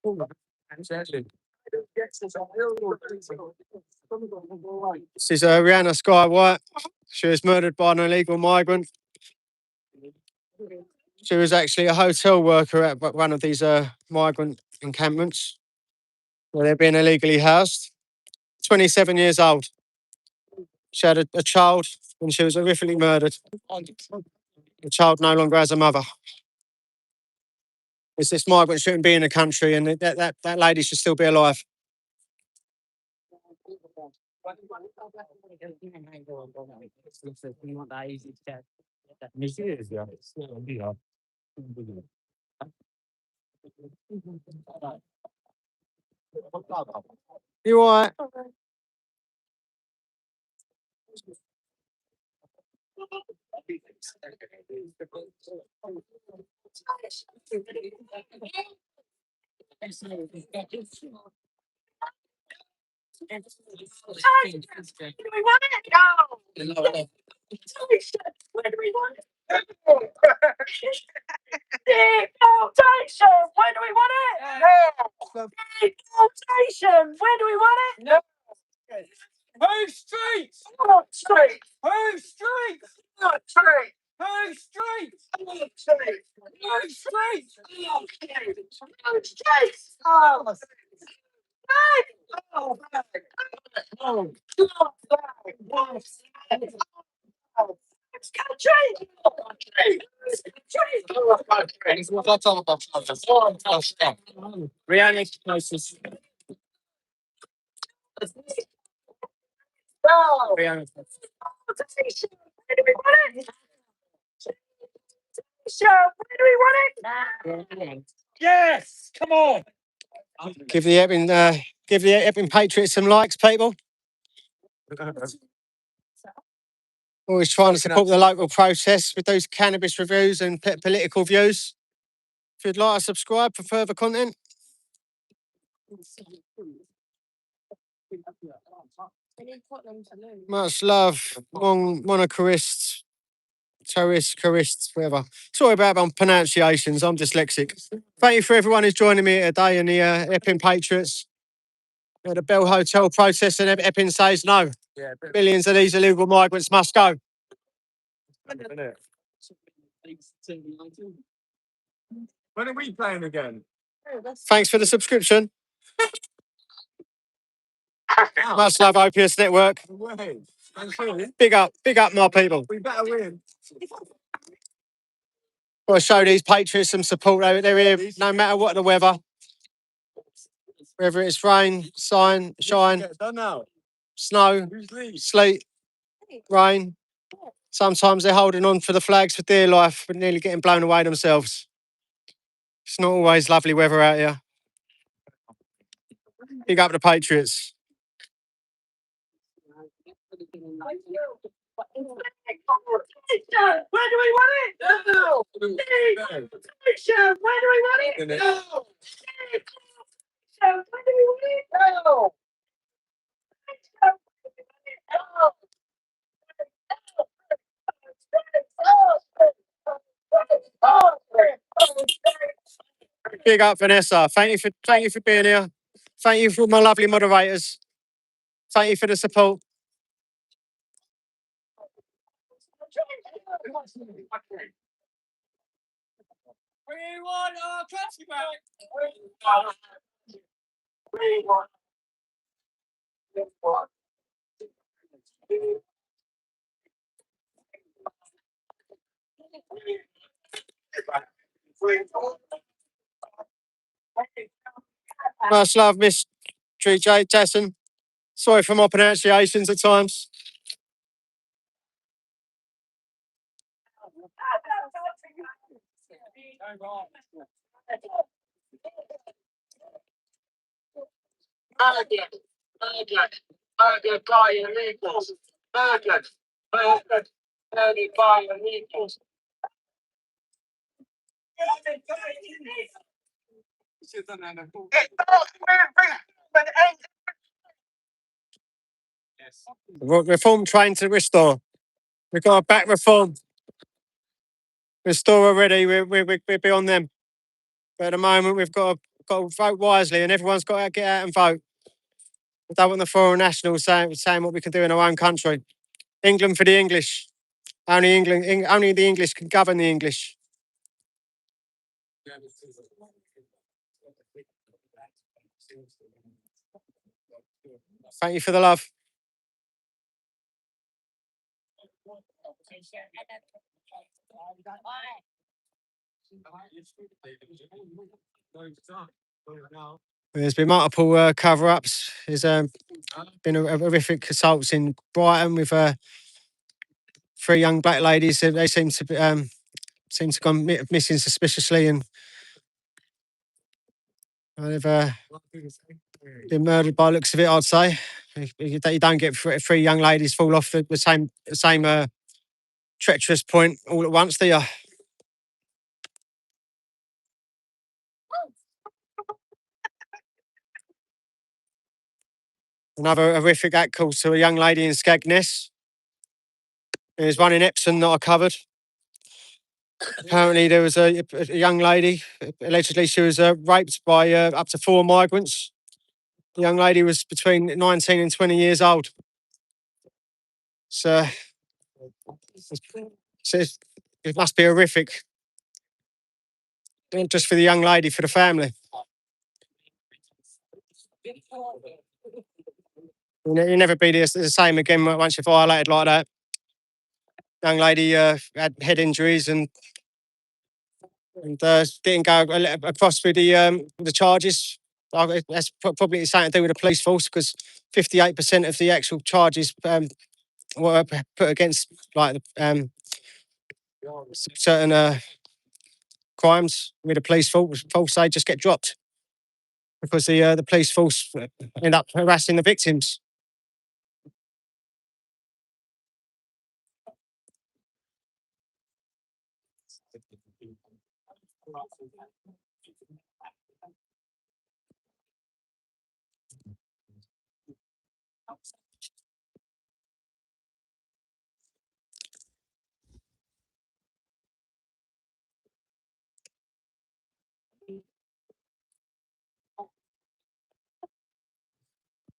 This is Rihanna Sky White. She was murdered by an illegal migrant. She was actually a hotel worker at one of these migrant encampments where they're being illegally housed. 27 years old. She had a child and she was horrifically murdered. The child no longer has a mother. This migrant shouldn't be in the country, and that lady should still be alive. You all right? Where do we want it? Deportation! Where do we want it? No! Deportation! Where do we want it? No! Who's streets? Not street! Who's streets? Not street! Who's streets? Not street! Who's streets? Not street! Oh! Flag! Oh, flag! Oh, flag! It's country! Rihanna's closest. Rihanna's closest. Where do we want it? Where do we want it? Yes, come on. Give the Epping Patriots some likes, people. Always trying to support the local protests with those cannabis reviews and political views. If you'd like to subscribe for further content. Much love, monocorists, terrorists, whatever. Sorry about my pronunciations, I'm dyslexic. Thank you for everyone who's joining me today in the Epping Patriots. At the Bell Hotel protest, and Epping says no. Millions of these illegal migrants must go. When are we playing again? Thanks for the subscription. Much love, OPS Network. Big up my people. We better win. Got to show these Patriots some support. They're here no matter what the weather. Whether it's rain, shine, Done now. snow, sleet, rain. Sometimes they're holding on for the flags for dear life, but nearly getting blown away themselves. It's not always lovely weather out here. Big up the Patriots. Deconsultation, when do we want it? Now. Deconsultation, when do we want it? Now. Deconsultation, when do we want it? Now. Big up, Vanessa. Thank you for being here. Thank you for my lovely moderators. Thank you for the support. We want our country back. Much love, Miss J. Jason. Sorry for my pronunciations at times. Murdered by illegals. Murdered by illegals. Reform train to restore. We've got a back reform. Restore already. We're beyond them. But at the moment, we've got to vote wisely, and everyone's got to get out and vote. We don't want the foreign nationals saying what we can do in our own country. England for the English. Only the English can govern the English. Thank you for the love. There's been multiple cover-ups. There's been a horrific assaults in Brighton with 3 young black ladies. They seem to have gone missing suspiciously, and they've been murdered by the looks of it, I'd say. You don't get 3 young ladies fall off the same treacherous point all at once, do you? Another horrific act called to a young lady in Skegness. There's one in Epsom that I covered. Apparently there was a young lady, allegedly she was raped by up to 4 migrants. The young lady was between 19 and 20 years old. So it must be horrific. Not just for the young lady, for the family. You'll never be the same again once you're violated like that. Young lady had head injuries and didn't go across with the charges. That's probably something to do with the police force, because 58% of the actual charges were put against like certain crimes with the police force. They just get dropped because the police force end up harassing the victims.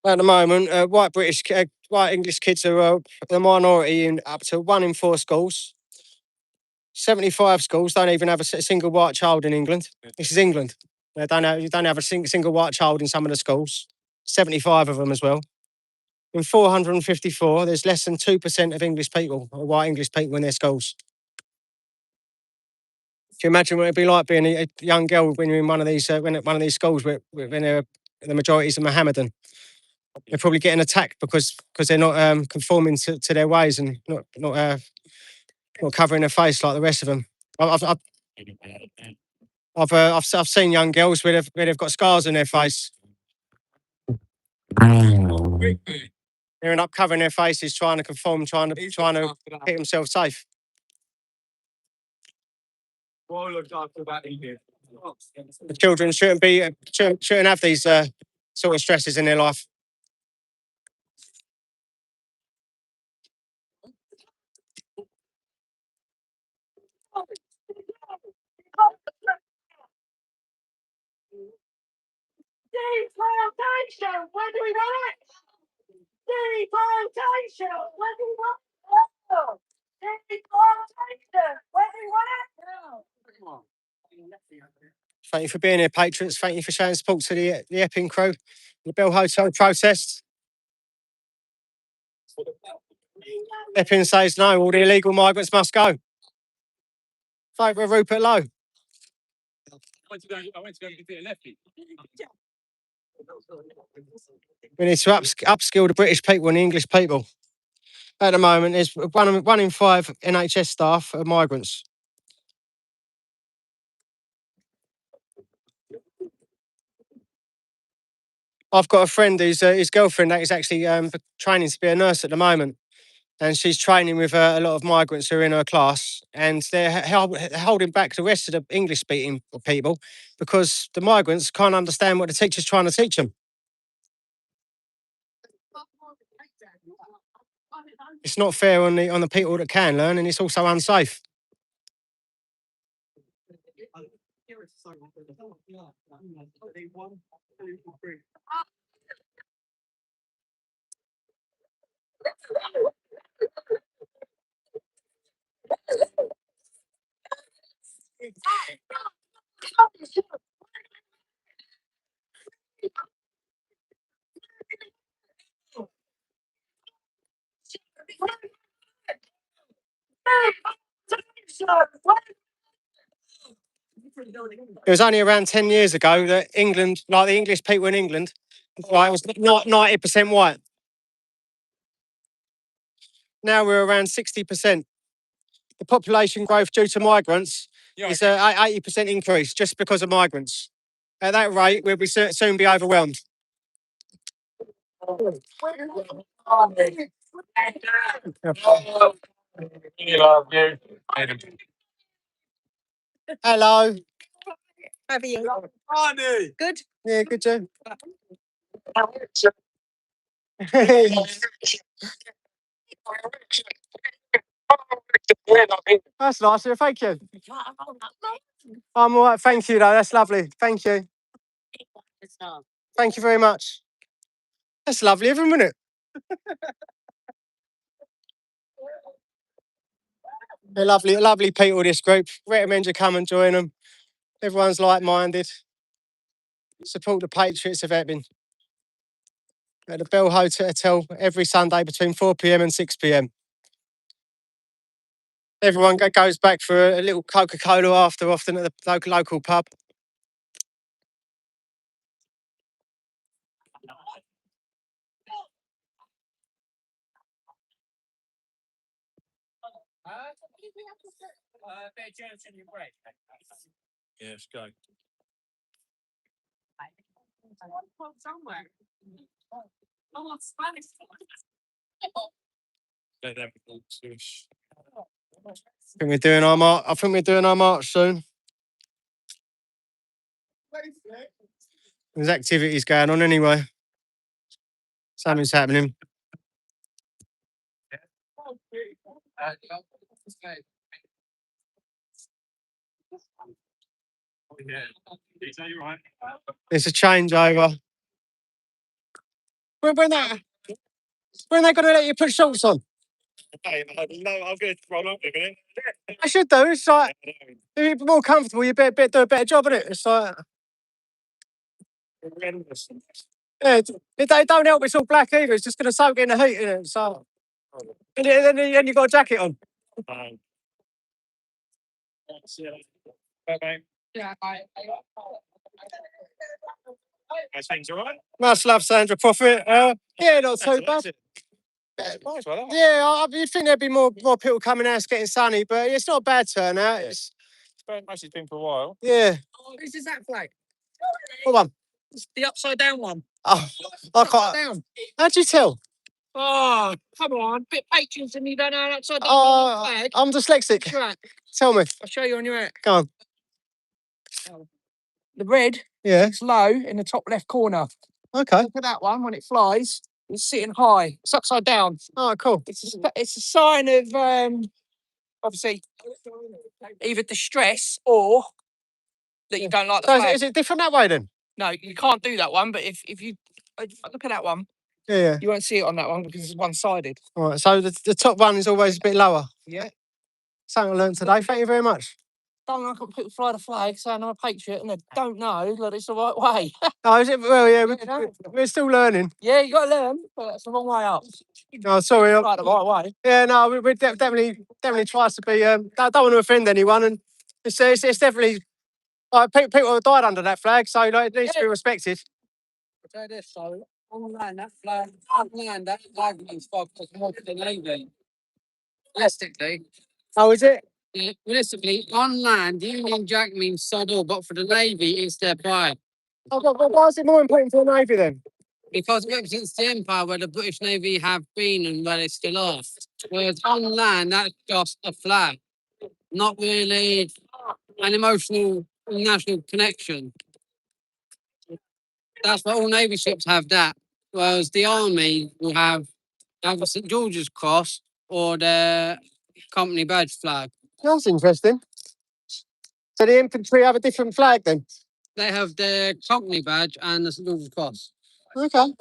At the moment, white English kids are the minority in up to 1 in 4 schools. 75 schools don't even have a single white child in England. This is England. You don't have a single white child in some of the schools. 75 of them as well. In 454, there's less than 2% of English people, or white English people, in their schools. Can you imagine what it'd be like being a young girl when you're in one of these schools when the majority is Mohammedan? They're probably getting attacked because they're not conforming to their ways and not covering their face like the rest of them. I've seen young girls where they've got scars on their face. They end up covering their faces, trying to conform, trying to keep themselves safe. Well looked after that in here. The children shouldn't have these sort of stresses in their life. Deportation! Where do we want it? Deportation! Where do we want it? Deportation! Where do we want it? Thank you for being here, patriots. Thank you for showing support to the Epping crew, the Bell Hotel protest. Epping says no, all the illegal migrants must go. Favourite of Rupert Lowe. I went to go and get it lefty. We need to upskill the British people and the English people. At the moment, there's one in 5 NHS staff are migrants. I've got a friend who's his girlfriend that is actually training to be a nurse at the moment. And she's training with a lot of migrants who are in her class. And they're holding back the rest of the English-speaking people because the migrants can't understand what the teacher's trying to teach them. It's not fair on the people that can learn, and it's also unsafe. It was only around 10 years ago that England, like the English people in England, like, was not 90% white. Now we're around 60%. The population growth due to migrants is an 80% increase just because of migrants. At that rate, we'll soon be overwhelmed. Hello. How are you? Good. Yeah, good Joe. That's nice. Thank you. I'm all right. Thank you, though. That's lovely. Thank you. Thank you very much. That's lovely, isn't it? They're lovely people, this group. Recommend you come and join them. Everyone's like-minded. Support the Patriots of Epping. At the Bell Hotel every Sunday between 4 p.m. and 6 p.m. Everyone goes back for a little Coca-Cola after, often at the local pub. Yes, go. I think we're doing our march soon. There's activities going on anyway. Something's happening. It's a changeover. When are they going to let you put shorts on? No, I'm going to roll up a minute. I should do. It's like, if you're more comfortable, you better do a better job, innit? It's like, yeah, it don't help. It's all black either. It's just going to soak in the heat, innit? So, and then you've got a jacket on. Bye-bye. How's things all right? Much love, Sandra Prophet. Yeah, not too bad. Yeah, you'd think there'd be more people coming out. It's getting sunny, but it's not a bad turnout. It's It's been for a while. yeah. Whose is that flag? What one? It's the upside down one. Oh, I can't. Down. How'd you tell? Oh, come on. Bit patience and you don't know outside the flag. I'm dyslexic. What's your hat? Tell me. I'll show you on your hat. Go on. The red Yeah. is low in the top left corner. Okay. Look at that one. When it flies, it's sitting high. It's upside down. Oh, cool. It's a sign of obviously either distress or that you don't like the So flag. is it different that way then? No, you can't do that one. But if you look at that one, Yeah. you won't see it on that one because it's one-sided. All right. So the top one is always a bit lower. Yeah. Something I learned today. Thank you very much. Don't like when people fly the flag saying I'm a patriot and they don't know that it's the right way. Oh, is it? Well, yeah. We're still learning. Yeah, you got to learn, but that's the wrong way up. Oh, sorry. Right the right way. Yeah, no, we definitely try to be. I don't want to offend anyone, and it's definitely like people have died under that flag, so like, it needs to be respected. Say this, so on land, that flag means focus more to the Navy. Realistically. Oh, is it? Yeah, realistically, on land, the Union Jack means sod all, but for the Navy, it's their pride. Oh, but why is it more important for the Navy then? Because it represents the empire where the British Navy have been and where they still are. Whereas on land, that's just a flag, not really an emotional national connection. That's why all Navy ships have that. Whereas the Army will have either St George's Cross or their company badge flag. That's interesting. So the infantry have a different flag then? They have their company badge and the St George's Cross. Okay.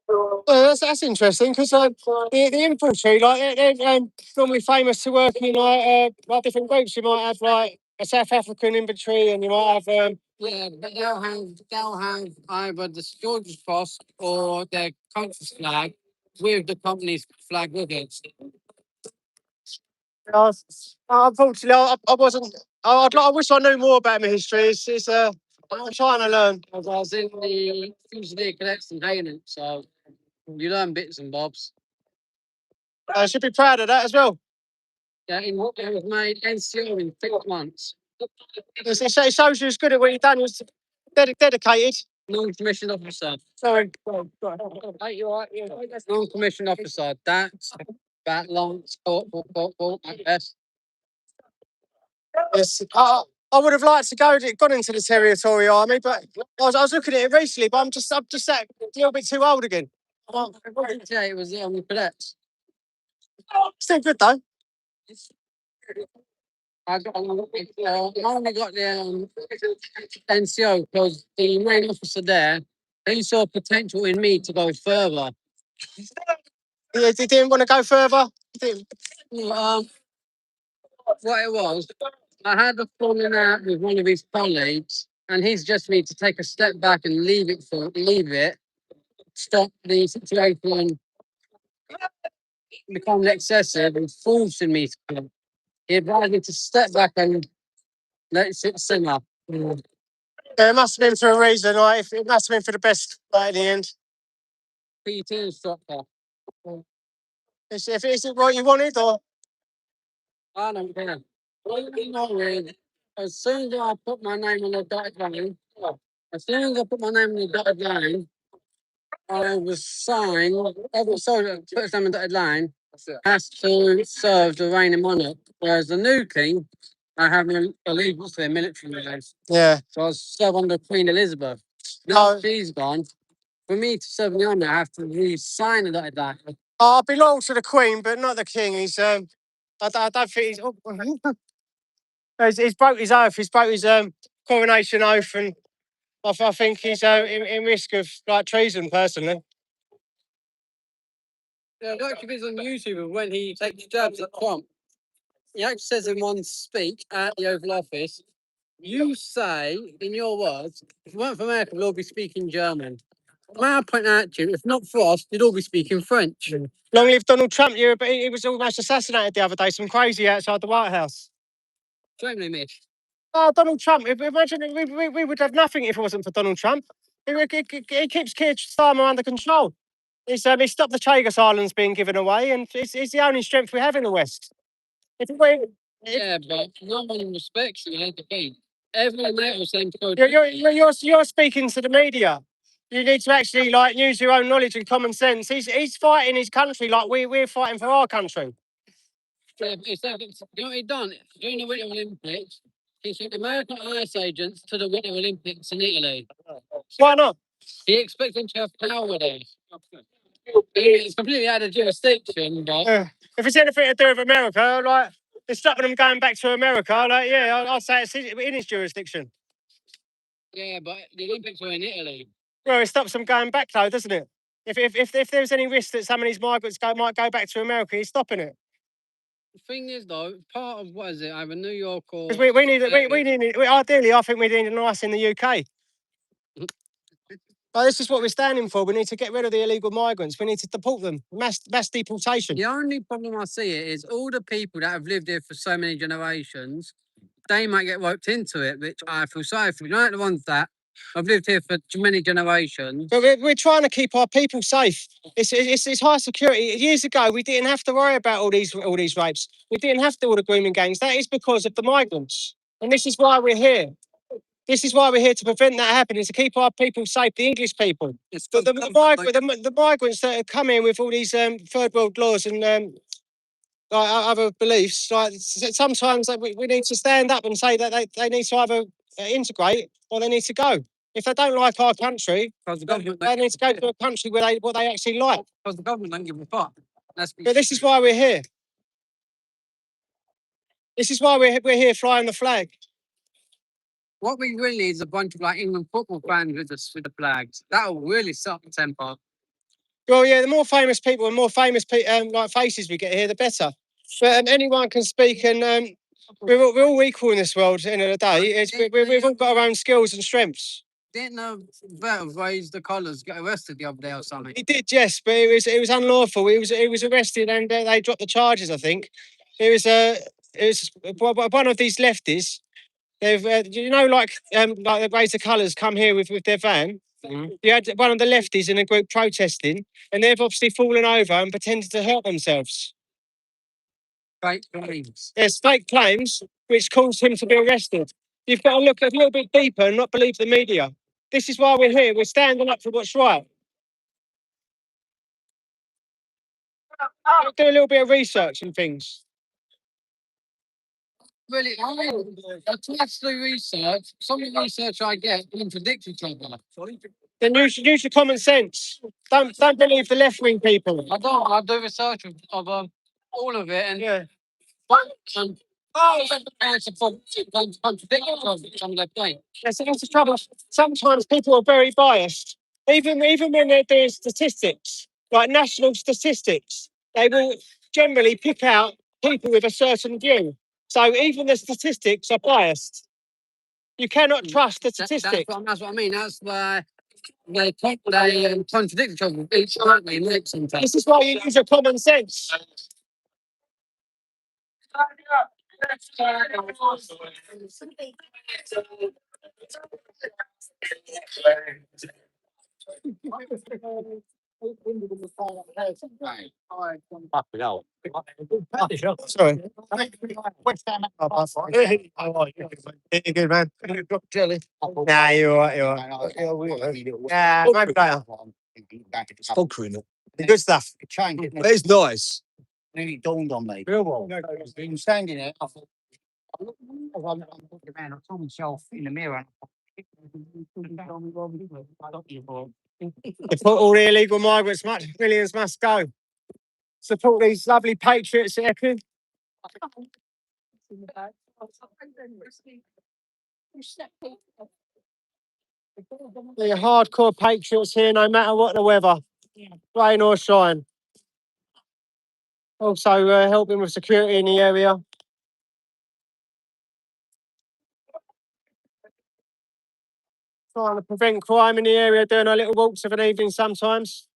Well, that's interesting because the infantry, like they're normally famous to work in like different groups. You might have like a South African infantry, and you might have Yeah, but they'll have either the St George's Cross or their country's flag with the company's flag with it. unfortunately, I wasn't. I wish I knew more about my history. I'm trying to learn. I was in the Fusilier Cadets in Hayden, so you learn bits and bobs. I should be proud of that as well. Yeah, it was made NCO in 6 months. It shows you as good at what you've done. You're dedicated. Non-commissioned officer. Sorry. Non-commissioned officer. That's that long, sport, at best. Yes, I would have liked to gone into the Territorial Army, but I was looking at it recently. But I'm just a little bit too old again. Well, yeah, it was on the cadets. Still good though. I only got the NCO because the main officer there, he saw potential in me to go further. He didn't want to go further. What it was, I had a falling out with one of his colleagues, and he suggested me to take a step back and leave it, stop the situation becoming excessive and forcing me to come. He advised me to step back and let it simmer. Yeah, it must have been for a reason. Like, it must have been for the best. Like, in the end, PT instructor. is it what you wanted or? I don't care. As soon as I put my name on the dotted line, I was signed. Every soldier that puts them on the dotted line has to serve the reigning monarch. Whereas the new king, I have an allegiance to their military lives. Yeah. So I serve under Queen Elizabeth. Now she's gone. For me to serve in the army, I have to re-sign the dotted line. I belong to the Queen, but not the King. I don't think he's broke his oath. He's broke his coronation oath, and I think he's in risk of like treason personally. Yeah, I watched videos on YouTube of when he takes jabs at Trump. He actually says in one speech at the Oval Office, you say, in your words, if it weren't for America, we'd all be speaking German. May I point out to you, if not for us, you'd all be speaking French. Long live Donald Trump. But he was almost assassinated the other day. Some crazy outside the White House. Extremely missed. Oh, Donald Trump. Imagine we would have nothing if it wasn't for Donald Trump. He keeps Keir Starmer under control. He stopped the Chagos Islands being given away, and it's the only strength we have in the West. Yeah, but no one respects you, the king. Everyone there was saying to go. You're speaking to the media. You need to actually like use your own knowledge and common sense. He's fighting his country like we're fighting for our country. Yeah, you know what he done? During the Winter Olympics, he sent American ice agents to the Winter Olympics in Italy. Why not? He expects them to have power there. It's completely out of jurisdiction, but If it's anything to do with America, like it's stopping them going back to America. Like, yeah, I'll say it's in his jurisdiction. yeah, but the Olympics were in Italy. Well, it stops them going back though, doesn't it? If there's any risk that some of these migrants might go back to America, he's stopping it. The thing is, though, part of what is it? Either New York or Because ideally, I think we need an ice in the UK. But this is what we're standing for. We need to get rid of the illegal migrants. We need to deport them. Mass deportation. The only problem I see it is all the people that have lived here for so many generations, they might get roped into it, which I feel sorry for. You're not the ones that have lived here for many generations. But we're trying to keep our people safe. It's high security. Years ago, we didn't have to worry about all these rapes. We didn't have to all the grooming gangs. That is because of the migrants. And this is why we're here. This is why we're here to prevent that happening, to keep our people safe, the English people. The migrants that have come in with all these third world laws and like other beliefs, like sometimes we need to stand up and say that they need to either integrate or they need to go. If they don't like our country, they need to go to a country where what they actually like. Because the government don't give a fuck. But this is why we're here. This is why we're here flying the flag. What we really need is a bunch of like England football fans with the flags. That'll really suck the temper. Well, yeah, the more famous people and more famous like faces we get here, the better. But anyone can speak, and we're all equal in this world. At the end of the day, we've all got our own skills and strengths. Didn't the vet of Raise the Colours get arrested the other day or something? He did, yes, but it was unlawful. He was arrested and they dropped the charges. I think it was one of these lefties. They've like the Raise the Colours come here with their van. You had one of the lefties in a group protesting, and they've obviously fallen over and pretended to hurt themselves. Fake claims. There's fake claims which caused him to be arrested. You've got to look a little bit deeper and not believe the media. This is why we're here. We're standing up for what's right. Do a little bit of research and things. Really, I tried to do research. Some of the research I get contradicts each other. Then use your common sense. Don't believe the left wing people. I don't. I do research of all of it, and Yeah. Contradict some of their claims. That's the trouble. Sometimes people are very biased. Even when they're doing statistics, like national statistics, they will generally pick out people with a certain view. So even the statistics are biased. You cannot trust the statistics. That's what I mean. That's why they contradict each other. Each other This is why you use your common sense. Sorry. You good, man? Jelly. Nah, you're all right. Yeah, maybe later. Good stuff. It's nice. Then it dawned on me. I'm standing there. I thought, man, I saw myself in the mirror. Support all the illegal migrants. Millions must go. Support these lovely patriots at Epping. They're hardcore patriots here, no matter what the weather, rain or shine. Also helping with security in the area. Trying to prevent crime in the area, doing our little walks of an evening sometimes.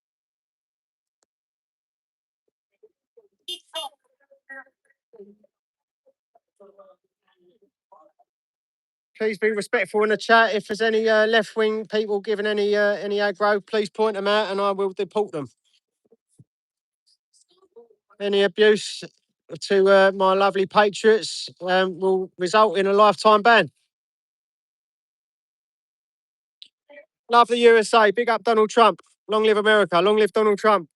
Please be respectful in the chat. If there's any left-wing people giving any aggro, please point them out and I will deport them. Any abuse to my lovely patriots will result in a lifetime ban. Love the USA. Big up Donald Trump. Long live America. Long live Donald Trump.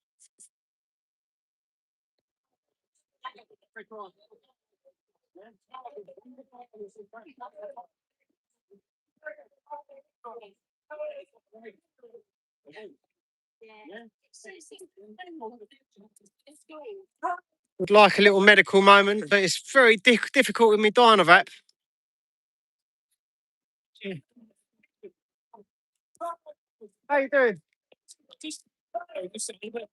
Would like a little medical moment, but it's very difficult with me dying of that. How you doing?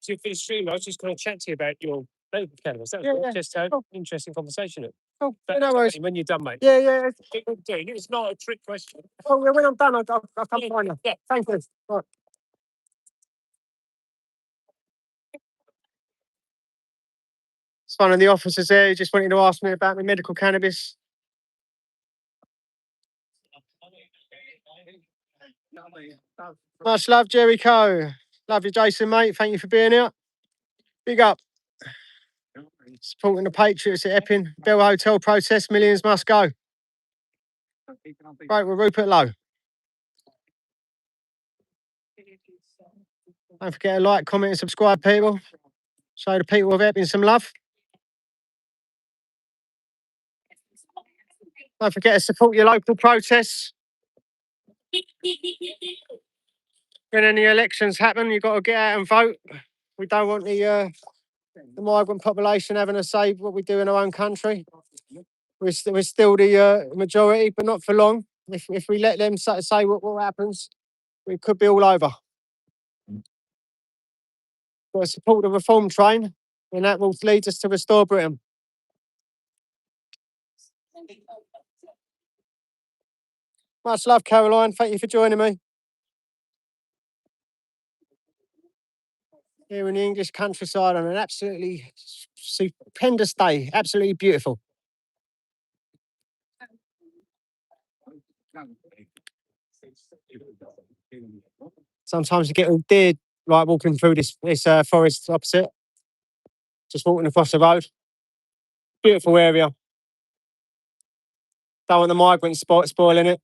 To finish stream, I was just going to chat to you about your medical cannabis. That was Yeah, yeah. just an Cool. interesting conversation. Cool. But No worries. when you're done, mate. Yeah. It's not a trick question. Oh, when I'm done, I'll come find you. Yeah. Thank you. Right. It's one of the officers there. He just wanted to ask me about my medical cannabis. Much love, Jerry Coe. Love you, Jason, mate. Thank you for being here. Big up. Supporting the Patriots at Epping. Bell Hotel protest. Millions must go. Right, with Rupert Lowe. Don't forget to like, comment, and subscribe, people. Show the people of Epping some love. Don't forget to support your local protests. When any elections happen, you've got to get out and vote. We don't want the migrant population having a say what we do in our own country. We're still the majority, but not for long. If we let them say what happens, we could be all over. Got to support the reform train, and that will lead us to restore Britain. Much love, Caroline. Thank you for joining me. Here in the English countryside on an absolutely stupendous day. Absolutely beautiful. Sometimes you get all deer like walking through this forest opposite. Just walking across the road. Beautiful area. Don't want the migrants spoiling it.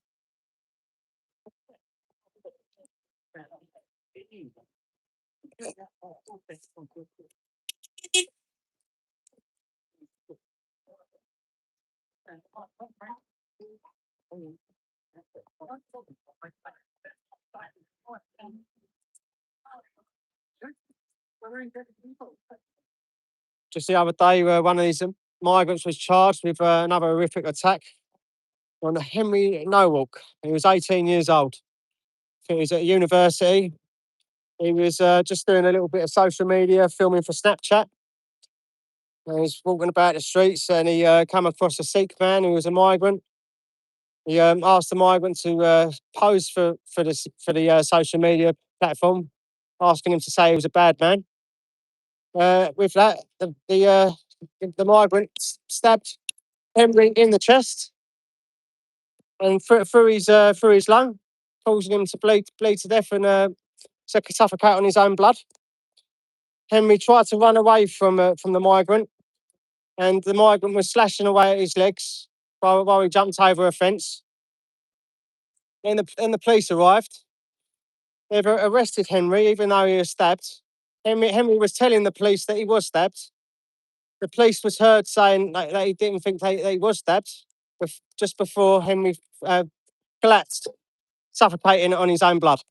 Just the other day, one of these migrants was charged with another horrific attack on Henry Nowalk. He was 18 years old. I think he was at university. He was just doing a little bit of social media, filming for Snapchat. And he was walking about the streets and he came across a Sikh man who was a migrant. He asked the migrant to pose for the social media platform, asking him to say he was a bad man. With that, the migrant stabbed Henry in the chest and through his lung, causing him to bleed to death and suffocate on his own blood. Henry tried to run away from the migrant, and the migrant was slashing away at his legs while he jumped over a fence. And the police arrived. They've arrested Henry, even though he was stabbed. Henry was telling the police that he was stabbed. The police was heard saying that he didn't think that he was stabbed just before Henry collapsed, suffocating on his own blood.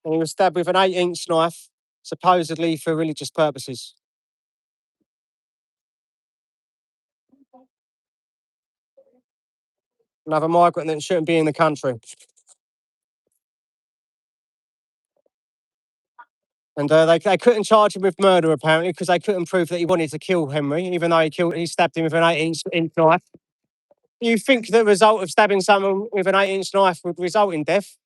And he was stabbed with an 8-inch knife, supposedly for religious purposes. Another migrant that shouldn't be in the country. And they couldn't charge him with murder, apparently, because they couldn't prove that he wanted to kill Henry, even though he stabbed him with an 8-inch knife. You think the result of stabbing someone with an 8-inch knife would result in death,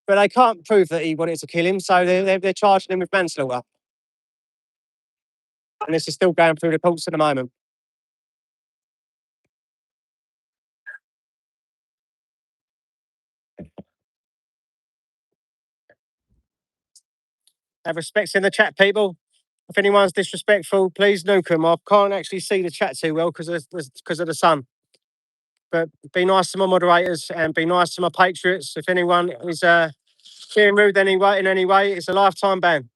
but they can't prove that he wanted to kill him, so they're charging him with manslaughter. And this is still going through the courts at the moment. Have respect in the chat, people. If anyone's disrespectful, please nuke them. I can't actually see the chat too well because of the sun. But be nice to my moderators and be nice to my patriots. If anyone is being rude in any way, it's a lifetime ban.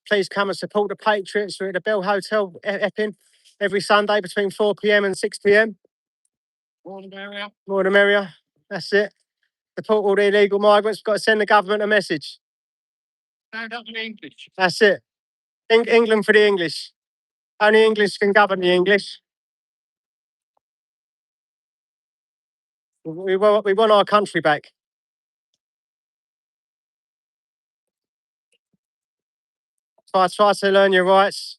Please come and support the Patriots. We're at the Bell Hotel, Epping, every Sunday between 4 p.m. and 6 p.m. More the merrier. More the merrier. That's it. Support all the illegal migrants. We've got to send the government a message. Stand up in English. That's it. England for the English. Only English can govern the English. We want our country back. Try to learn your rights.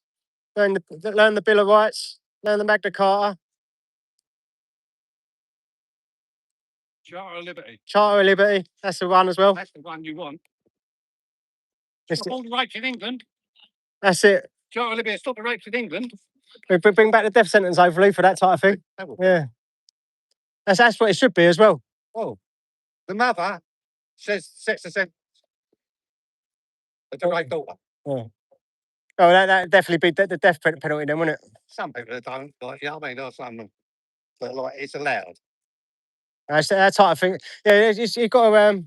Learn the Bill of Rights. Learn the Magna Carta. Charter of Liberty. Charter of Liberty. That's the one as well. That's the one you want. It's- Stop all the rapes in England. That's it. Charter of Liberty, stop the rapes in England. We bring back the death sentence, hopefully, for that type of thing. Yeah. That's what it should be as well. Oh, the mother sets the sentence. The right daughter. Yeah. Oh, that'd definitely be the death penalty then, wouldn't it? Some people don't, like, you know what I mean? Or some, but like, it's allowed. That type of thing. Yeah, you've got to,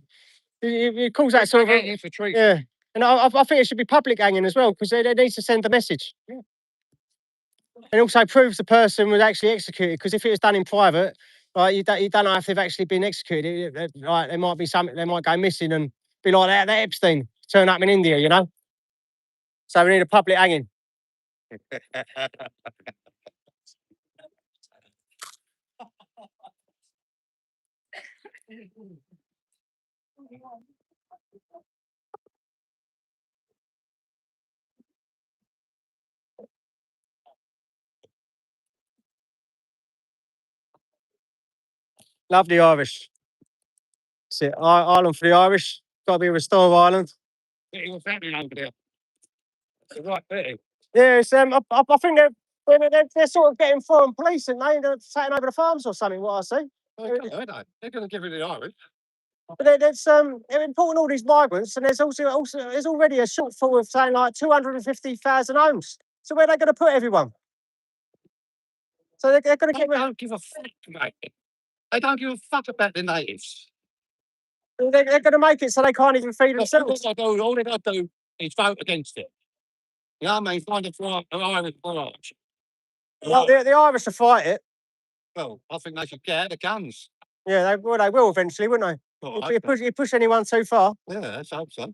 it calls that sort of... Hanging for treason. Yeah. And I think it should be public hanging as well, because they need to send a message. Yeah. And also proves the person was actually executed, because if it was done in private, like, you don't know if they've actually been executed. Like, there might be something, they might go missing and be like that Epstein turn up in India, you know? So we need a public hanging. Love the Irish. That's it. Ireland for the Irish. Got to be a restore Ireland. Getting what's happening over there. It's right there. Yeah, it's, I think they're sort of getting foreign police, and they're taking over the farms or something. What I see. They're going to give it the Irish. But they're importing all these migrants, and there's also there's already a shortfall of saying like 250,000 homes. So where are they going to put everyone? So they're going to They get. don't give a fuck, mate. They don't give a fuck about the natives. They're going to make it so they can't even feed themselves. All they got to do is vote against it. You know what I mean? Find it for an Irish branch. Well, the Irish will fight it. Well, I think they should get out the guns. Yeah, they will eventually, wouldn't they? Well, If you push anyone too far. yeah, let's hope so.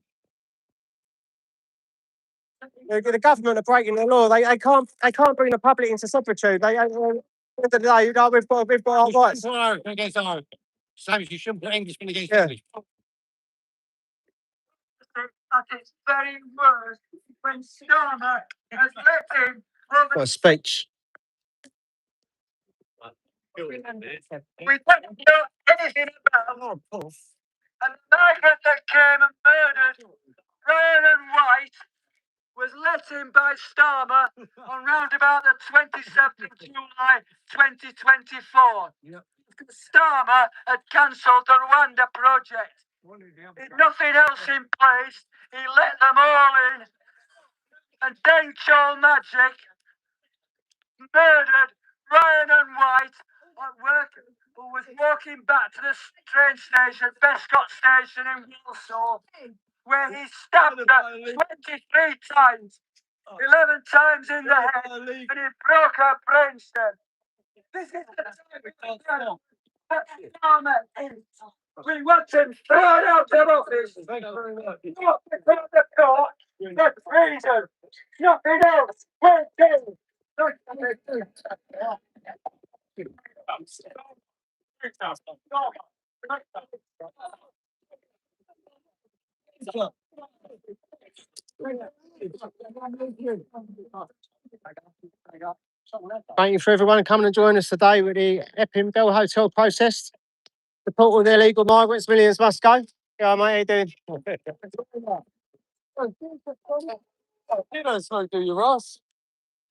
The government are breaking the law. They can't bring the public into servitude. They at the end of the day, we've got our rights. Against Irish. Same as you shouldn't put Englishmen against Yeah. English. At its very worst, when Starmer has let him What a speech. we don't know anything about him. And the migrant that came and murdered Ryan and White was let in by Starmer on round about the 27th of July 2024. Yep. Starmer had cancelled the Rwanda project. With nothing else in place, he let them all in. And then Joel Magic murdered Ryan and White at work, who was walking back to the train station, Bescott Station in Walsall, where he stabbed her 23 times, 11 times in the head, and he broke her brainstem. This is the time we want him thrown out of office. Not before the court, but treason. Nothing else will do. Thank you for everyone coming and joining us today with the Epping Bell Hotel protest. Support all the illegal migrants, millions must go. Yeah, mate, how you doing? You don't smoke, do you, Ross?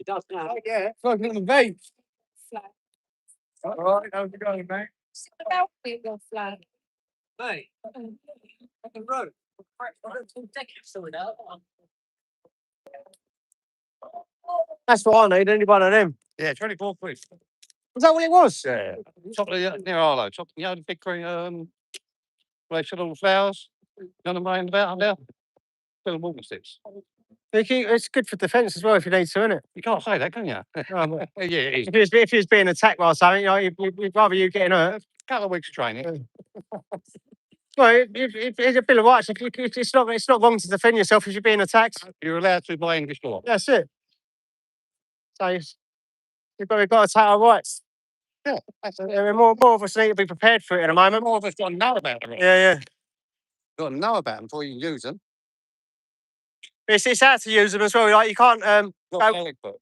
does now. Yeah. Fucking on the vape. All right, how's it going, mate? About your flag. Mate, on the road. That's what I need. Any one of them. Yeah, 24 quid. Was that what it was? Yeah. Top of the near Arlo. Top, you know, the big green, where they shut all the flowers. You know what I'm saying about up there? Little walking sticks. It's good for defence as well if you need to, isn't it? You can't say that, can you? Right, Yeah, it is. if he was being attacked by something, you know, you'd rather you getting hurt. Couple of weeks training. Well, it's a Bill of Rights. It's not wrong to defend yourself if you're being attacked. You're allowed to by English law. That's it. So we've got to take our rights. Yeah. More of us need to be prepared for it at the moment. More of us got to know about them. Yeah. Got to know about them before you can use them. It's how to use them as well. Like you can't go.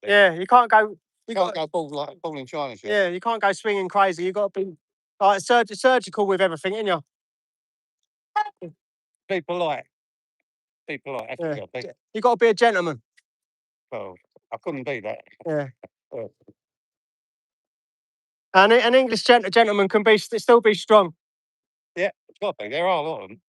Yeah, you can't go. You can't go ball in China shit. Yeah, you can't go swinging crazy. You got to be like surgical with everything, ain't you? Be polite. Be polite. That's Yeah. what you got to be. You got to be a gentleman. Well, I couldn't be that. Yeah. Well, And an English gentleman can still be strong. yeah, it's got to be. There are a lot of them.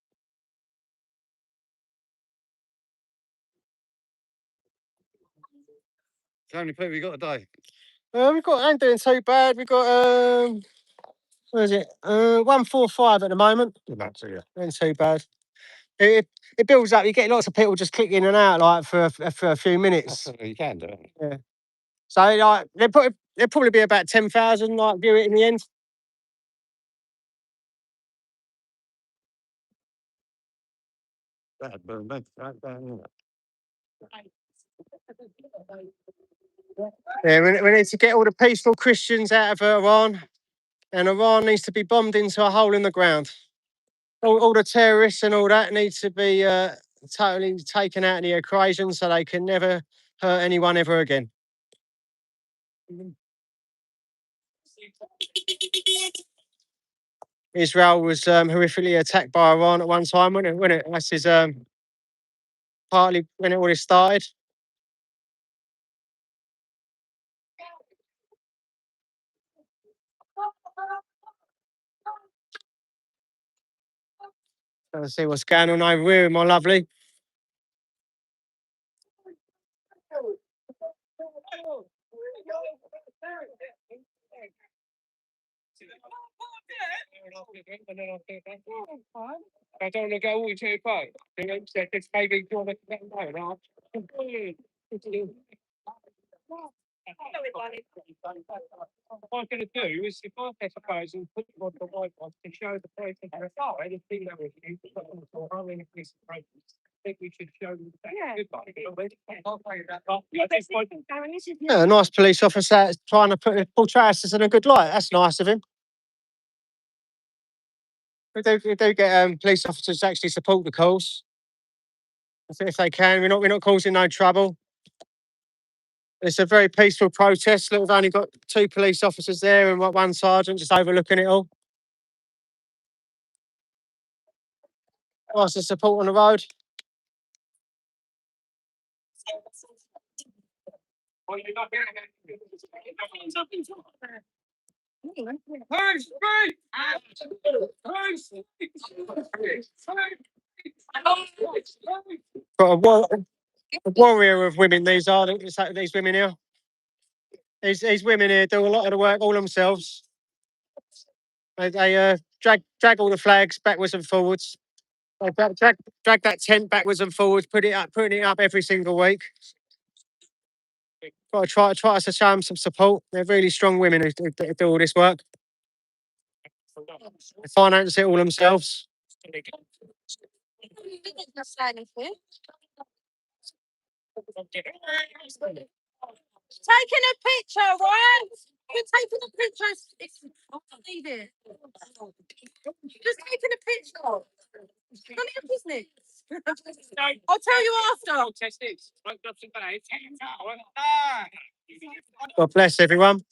How many people you got today? Ain't doing too bad. We've got what is it? 145 at the moment. About to, yeah. Ain't too bad. It builds up. You get lots of people just click in and out like for a few minutes. Absolutely, you can do it. Yeah. So like there'll probably be about 10,000 like view it in the end. Bad, boom, bad, bad, bad. Yeah, we need to get all the peaceful Christians out of Iran, and Iran needs to be bombed into a hole in the ground. All the terrorists and all that need to be totally taken out of the equation so they can never hurt anyone ever again. Israel was horrifically attacked by Iran at one time, wasn't it? That's his partly when it all started. Let's see what's going on over here, my lovely. I don't want to go all too far. It's maybe you want to get what I'm going to do is if I suppose and put them on the white one to show the place of the side, if you know if you put them on how many pieces of paper, I think we should show them that Yeah, a nice police officer trying to portray us as in a good light. That's nice of him. We do get police officers to actually support the cause if they can. We're not causing no trouble. It's a very peaceful protest. Look, we've only got 2 police officers there and one sergeant just overlooking it all. Nice to support on the road. Got a warrior of women. These women here. These women here do a lot of the work all themselves. They drag all the flags backwards and forwards. They drag that tent backwards and forwards. Putting it up every single week. Got to try to show them some support. They're really strong women who do all this work. They finance it all themselves. Taking a picture, right? You're taking a picture. It's leave it. Just taking a picture. None of your business. I'll tell you after. God bless everyone.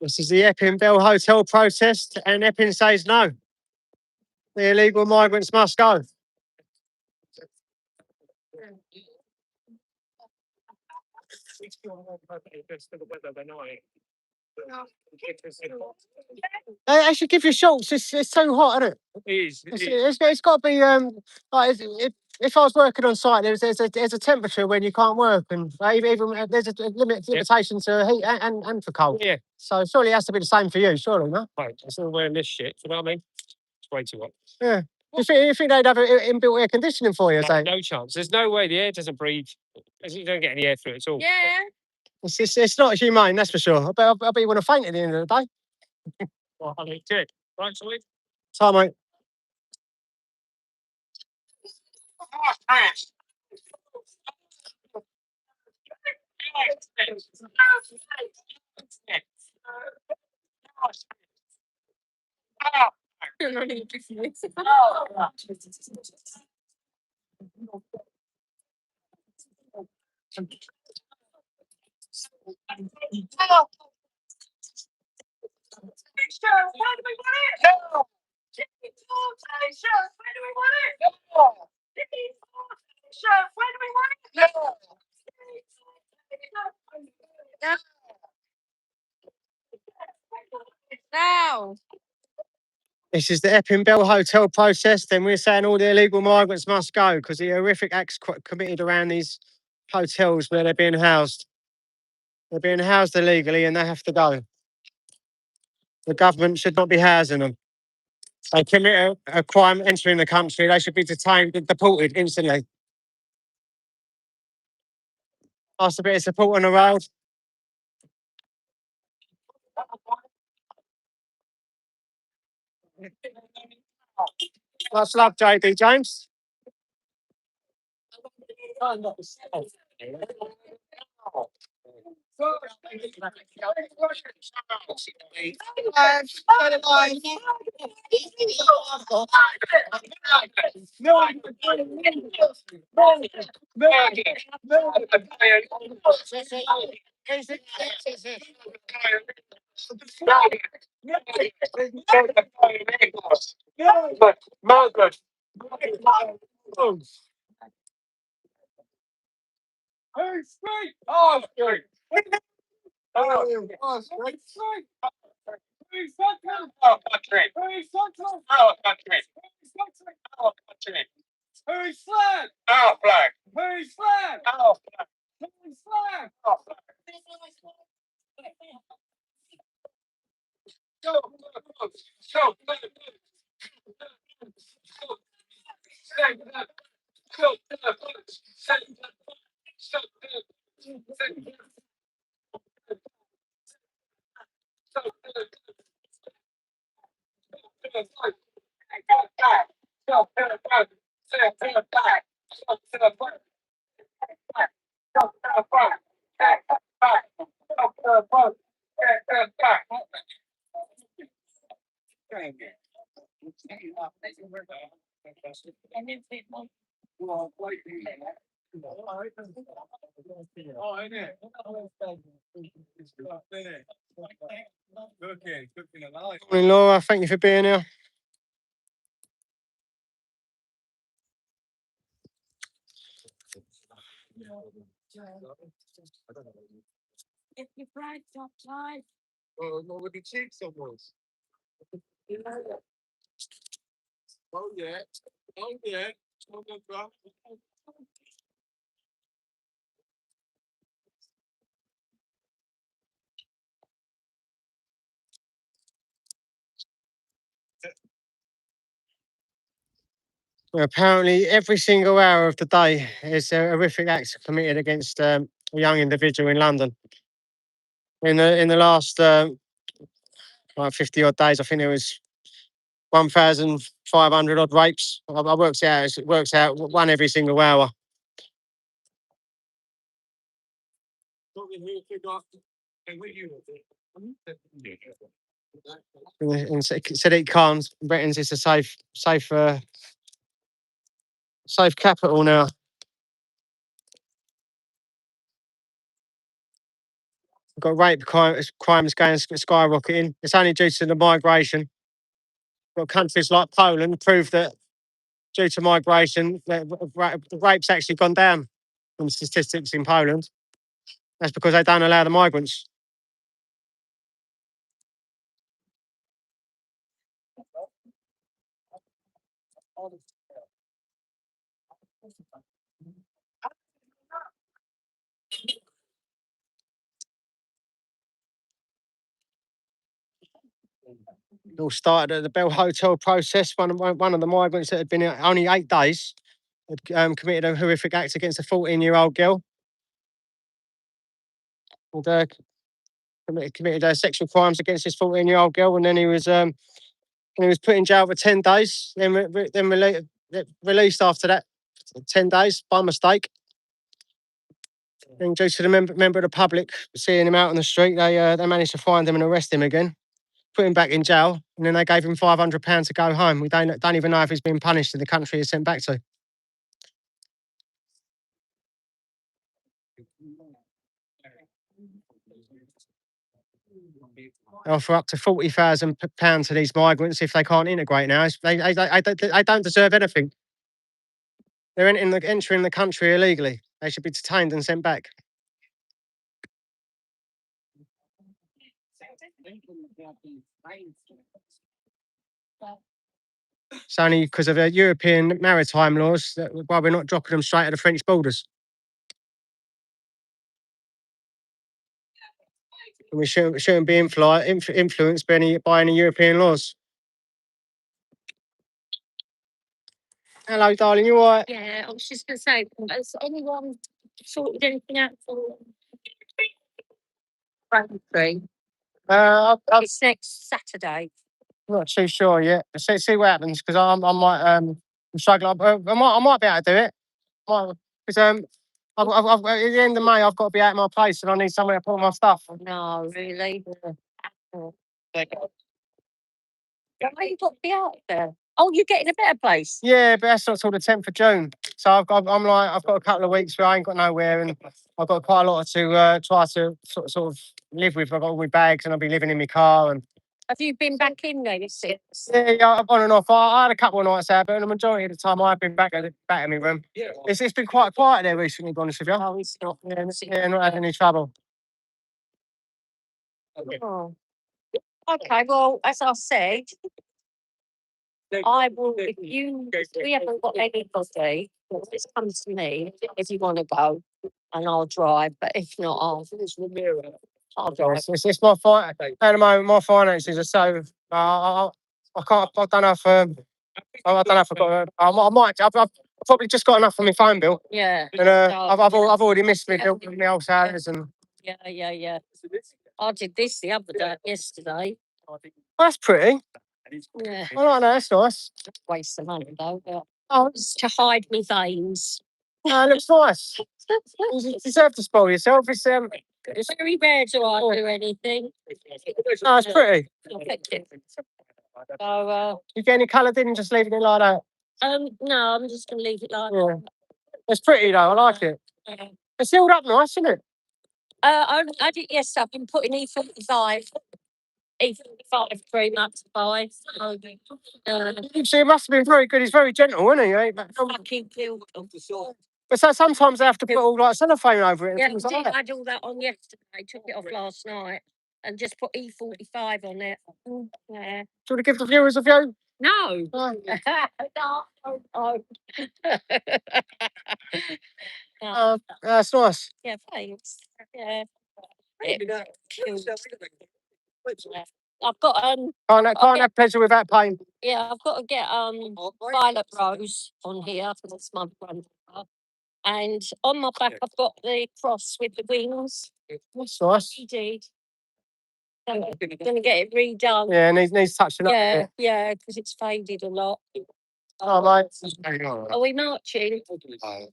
This is the Epping Bell Hotel protest, and Epping says no. The illegal migrants must go. They should give you shorts. It's too hot, isn't it? It is. It's got to be like if I was working on site, there's a temperature when you can't work, and even there's a limitation to heat and for cold. Yeah. So surely it has to be the same for you, surely, no? Right. I'm still wearing this shit. You know what I mean? It's way too hot. Yeah. You think they'd have inbuilt air conditioning for you? No, no chance. There's no way the air doesn't breathe. You don't get any air through it at all. Yeah. It's not humane, that's for sure. I bet you want to faint at the end of the day. Well, I need to. Right, so we. So, mate. Now. This is the Epping Bell Hotel protest, and we're saying all the illegal migrants must go because the horrific acts committed around these hotels where they're being housed. They're being housed illegally and they have to go. The government should not be housing them. They commit a crime entering the country, they should be detained and deported instantly. Ask a bit of support on the road. Much love, JD James. Morning, Laura. Thank you for being here. If you bright top time. Well, apparently, every single hour of the day is a horrific act committed against a young individual in London. In the last like 50 odd days, I think there was 1,500 odd rapes. I worked it out. It works out one every single hour. And said it can't. Britain's is a safe capital now. We've got rape crimes going skyrocketing. It's only due to the migration. Got countries like Poland prove that due to migration, the rape's actually gone down from statistics in Poland. That's because they don't allow the migrants. It all started at the Bell Hotel process. One of the migrants that had been here only 8 days had committed a horrific act against a 14-year-old girl. And, committed sexual crimes against this 14-year-old girl, and then he was put in jail for 10 days. Then released after that 10 days by mistake. And due to the member of the public seeing him out on the street, they managed to find him and arrest him again, put him back in jail, and then they gave him £500 to go home. We don't even know if he's been punished in the country he's sent back to. They offer up to £40,000 to these migrants if they can't integrate now. They don't deserve anything. They're entering the country illegally. They should be detained and sent back. It's only because of the European maritime laws that why we're not dropping them straight at the French borders. And we shouldn't be influenced by any European laws. Hello, darling, you all right? Yeah, I was just going to say, has anyone sorted anything out for Braintree? I'm It's next Saturday. not too sure yet. See what happens, because I might struggle. I might be able to do it. Because at the end of May, I've got to be out of my place and I need somewhere to put my stuff. No, really? Oh. Why you got to be out there? Oh, you're getting a better place. Yeah, but that's not till the 10th of June. So I've got a couple of weeks where I ain't got nowhere, and I've got quite a lot to try to sort of live with. I've got all my bags, and I'll be living in my car. And Have you been back in there since? yeah, on and off. I had a couple of nights out, but the majority of the time I've been back in my room. It's been quite quiet there recently, to be honest with you. Oh, it's not. Yeah, not having any trouble. Oh. Okay, well, as I said, I will, if we haven't got anybody, just come to me if you want to go, and I'll drive, but if not, I'll drive. It's my fight at the moment. My finances are so I can't. I don't know if I don't know if I've got. I might. I've probably just got enough for my phone bill. Yeah. And I've already missed my bill with my old salaries and. Yeah. I did this the other day, yesterday. Oh, that's pretty. Yeah. I like that. That's nice. Waste of money though, but Oh, it's to hide my veins. it looks nice. You deserve to spoil yourself. It's very rare do I do anything. No, it's pretty. So, you get any coloured in, just leaving it like that? No, I'm just gonna leave it like that. It's pretty though. I like it. It's sealed up nice, isn't it? I did yesterday. I've been putting E45 3 months by. So it must have been very good. He's very gentle, isn't he? Fucking killed them. But so sometimes they have to put all like cellophane over it and Yeah, things I like that. had all that on yesterday. Took it off last night and just put E45 on it. Yeah. Do you want to give the viewers a view? No. No. That's nice. Yeah, thanks. Yeah. I've got Can't have pleasure without pain. yeah, I've got to get violet rose on here because it's my grandfather. And on my back I've got the cross with the wings. That's nice. Indeed. I'm gonna get it redone. Yeah, needs touching up. Yeah, because it's faded a lot. Oh, mate. Are we marching? I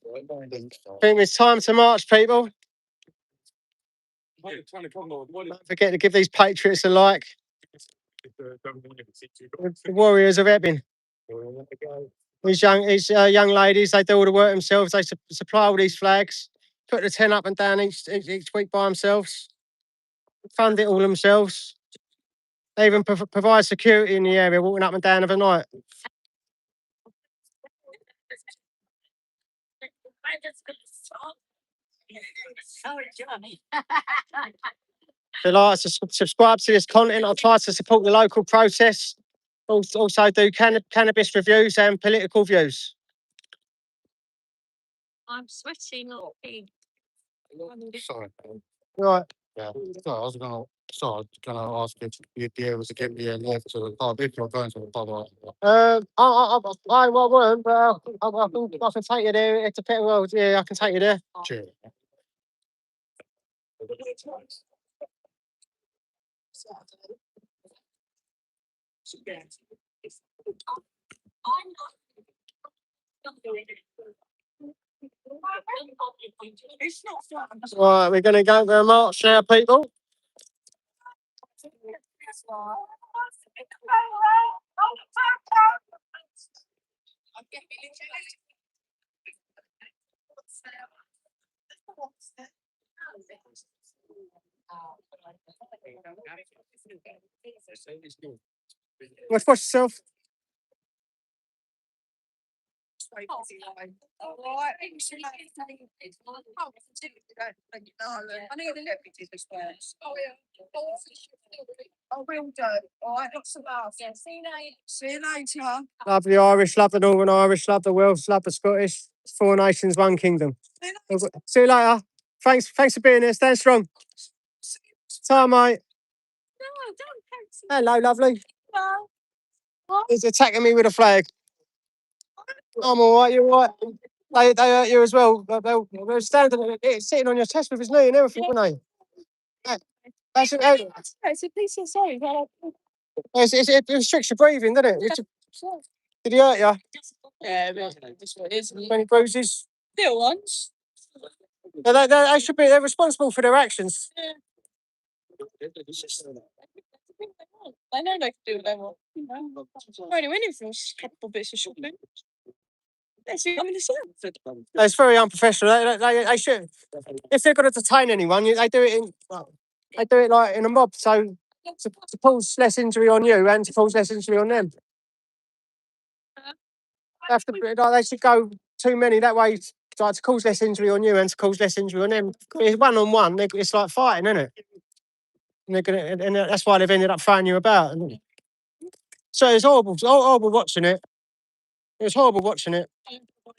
think it's time to march, people. Don't forget to give these patriots a like. The warriors of Epping. These young ladies, they do all the work themselves. They supply all these flags, put the tent up and down each week by themselves. fund it all themselves. They even provide security in the area, walking up and down of a night. If you like to subscribe to this content, I'll try to support the local process. Also do cannabis reviews and political views. I'm sweaty, not pink. Sorry. Right. Yeah. So I was gonna ask if you'd be able to get me a lift to the pub if you're going to the pub. I won't, but I can take you there. It's a pet world. Yeah, I can take you there. Cheers. Right, we're going to go for a march now, people. Let's watch yourself. Love the Irish, love the Northern Irish, love the Welsh, love the Scottish. 4 nations, 1 kingdom. See you later. Thanks for being here. Stand strong. Time, mate. Hello, lovely. He's attacking me with a flag. I'm all right. You're all right. They hurt you as well. They're standing, sitting on your chest with his knee and everything, weren't they? That's it. It's a piece of sorry. It restricts your breathing, doesn't it? Did he hurt you? Yeah, that's what it is. Any bruises? Little ones. They should be. They're responsible for their actions. I know they can do what they want. We're only winning for a couple bits of shopping. It's very unprofessional. They should. If they're going to detain anyone, they do it like in a mob. So to cause less injury on you and to cause less injury on them. They should go too many that way, like to cause less injury on you and to cause less injury on them. It's 1-on-1. It's like fighting, isn't it? And that's why they've ended up throwing you about. So it's horrible. Horrible watching it. It was horrible watching it.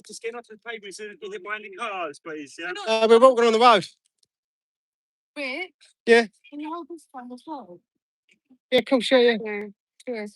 Just get onto the pavement so that they're winding cars, please. Yeah. We're walking on the road. Rick? Yeah. Can you hold this one as well? Yeah, cool, sure, yeah. Yeah.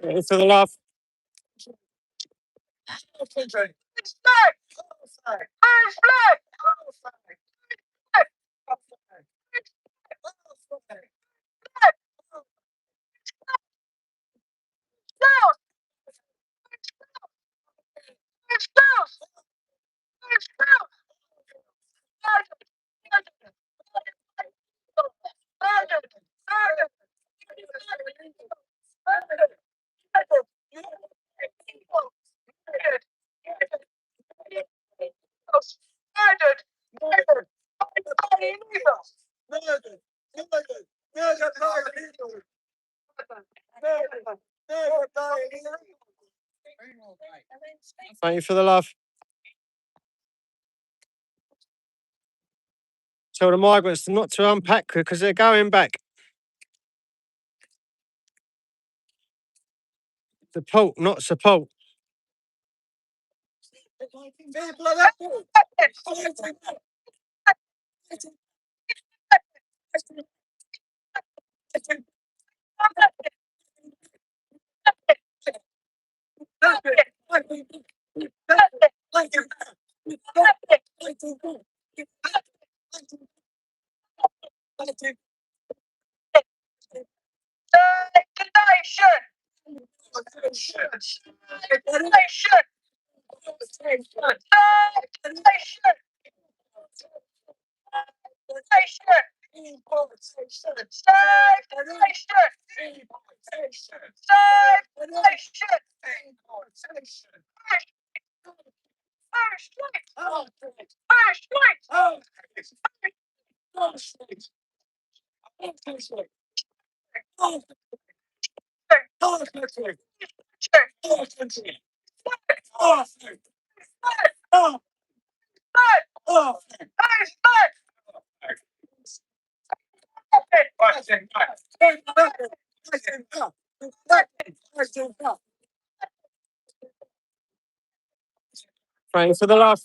It's for the love. Thank you for the love. Tell the migrants not to unpack because they're going back. Deport, not support. Praying for the love.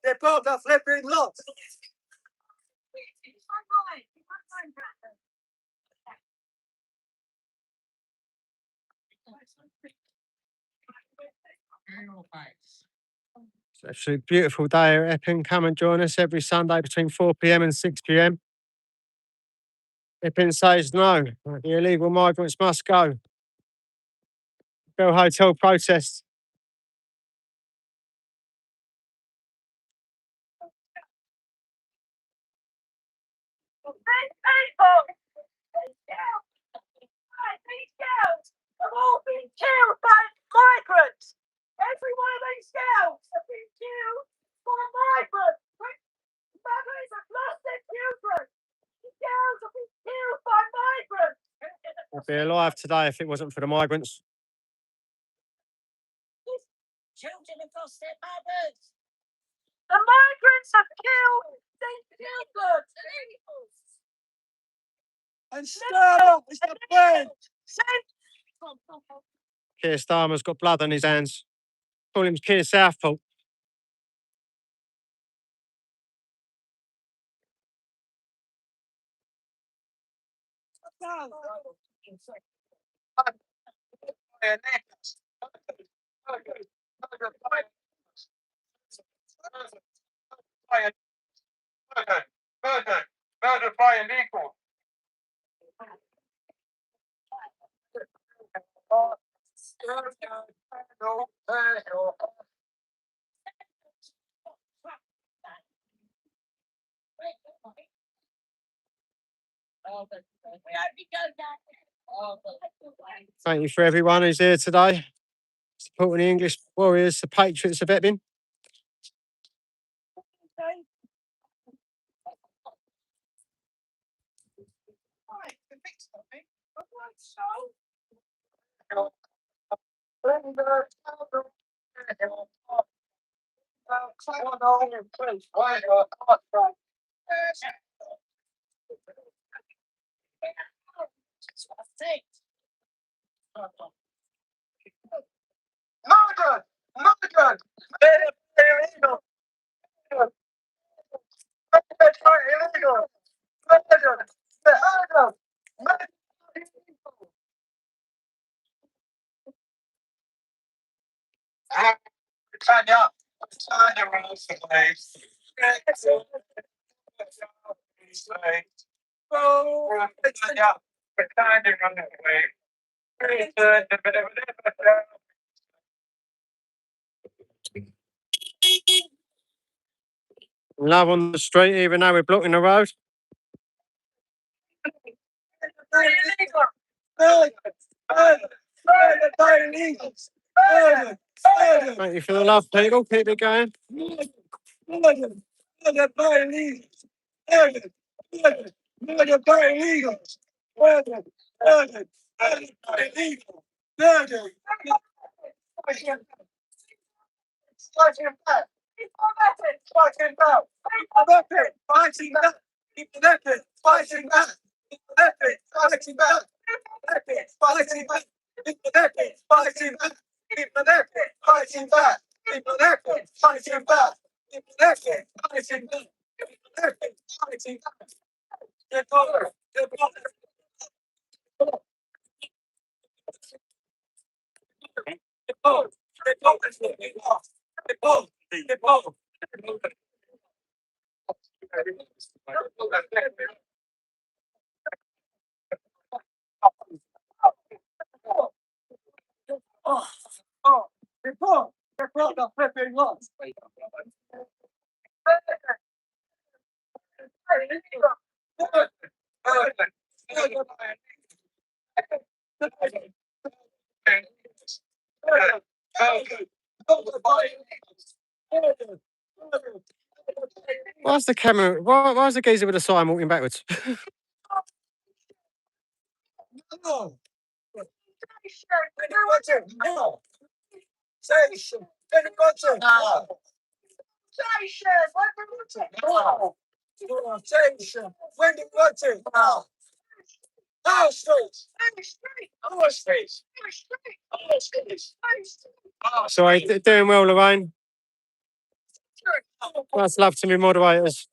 Deport the flipping lot. It's actually a beautiful day here at Epping. Come and join us every Sunday between 4 p.m. and 6 p.m. Epping says no. The illegal migrants must go. Bell Hotel protest. These girls have all been killed by migrants. Every one of these girls have been killed by migrants. Mothers have lost their children. These girls have been killed by migrants. I'd be alive today if it wasn't for the migrants. Children have lost their mothers. The migrants have killed these children. And stop is the plan. Keir Starmer's got blood on his hands. Call him Keir Southport. Murder by illegal. Thank you for everyone who's here today, supporting the English Warriors, the Patriots of Epping. Murder! Murder! Illegal! Illegal! Murder! Murder! Murder! Tanya, Tanya rules the place. Oh, Tanya, Tanya runs the place. Love on the street, even though we're blocking the road. Thank you for the love, people. Keep it going. illegal, murder, fighting back, fighting back, fighting back, fighting back, fighting back, fighting back, fighting back, fighting back, fighting back, fighting back, fighting back. Get over, get over. Why's the camera? Why's the geezer with the sign walking backwards? Sorry, doing well, Lorraine. Much love to me moderators.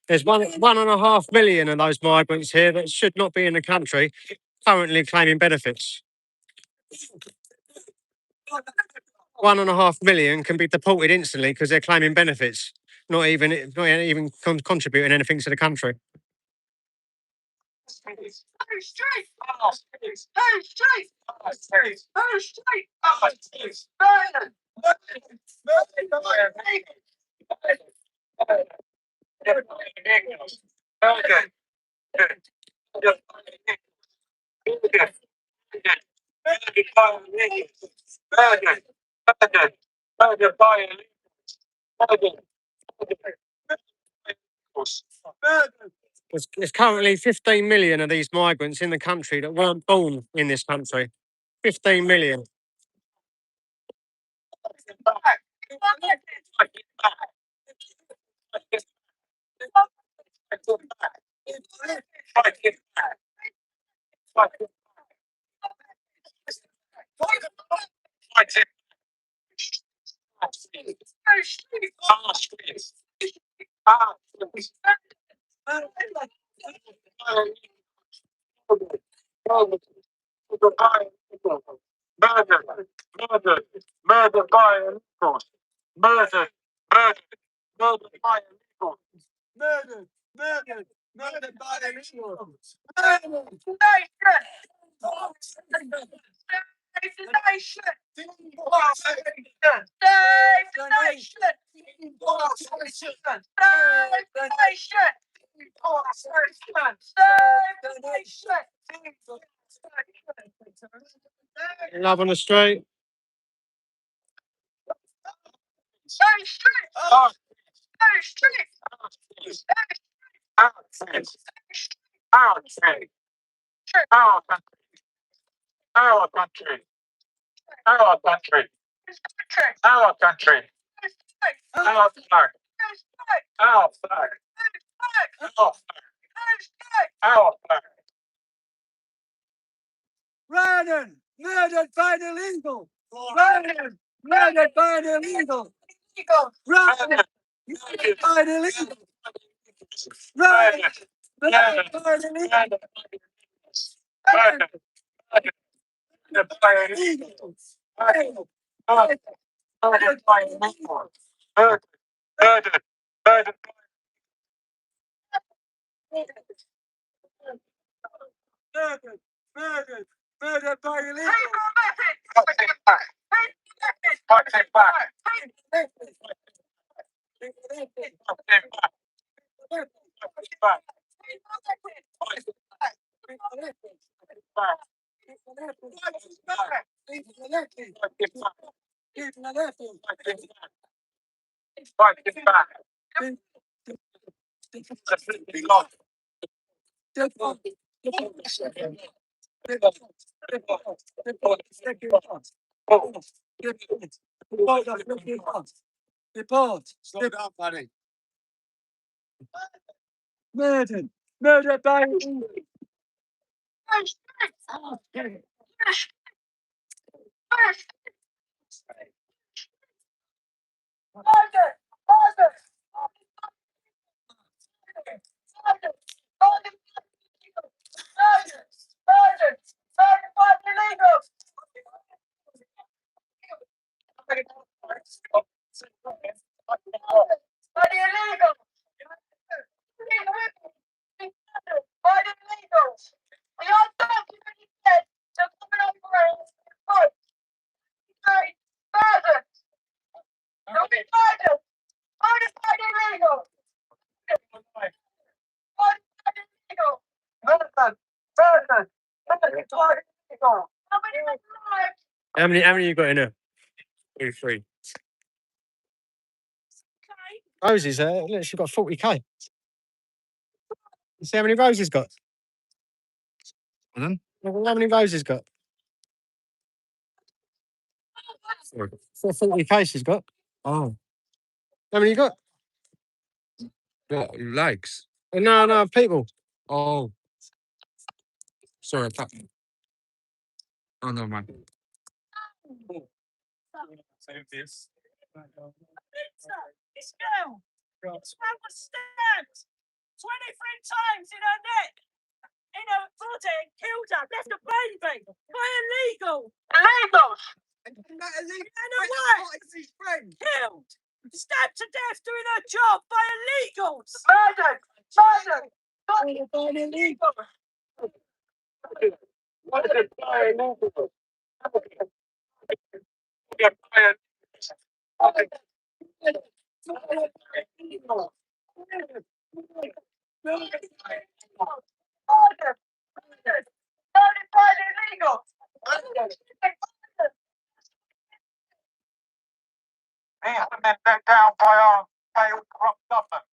There's 1.5 million of those migrants here that should not be in the country, currently claiming benefits. 1.5 million can be deported instantly because they're claiming benefits, not even contributing anything to the country. There's currently 15 million of these migrants in the country that weren't born in this country. 15 million. Murdered by illegals. Murdered by illegals. Murdered by illegals. Love on the street. Our country. Our country. Our country. Our flag. Our flag. Our flag. Our flag. Random, murdered by an illegal. Random, murdered by an illegal. Random, murdered by an illegal. Random, murdered by an illegal. Random, murdered by an illegal. Random, murdered by an illegal. Murdered, murdered. Murdered by illegal. Take it back. Take it back. Slow down, buddy. Murdered by How many you got in there? 2, 3. Roses there. Look, she's got 40k. You see how many roses got? Pardon? Look how many roses got? 40k she's got. Oh, How many you got? what likes? No, people. Oh, sorry. I thought. Oh no, man. Save this. It's girl. She was stabbed 23 times in her neck, in her body, and killed her. Left a baby by illegal. And a wife killed, stabbed to death doing her job by illegals. Murdered by an illegal. Down by our failed corrupt government.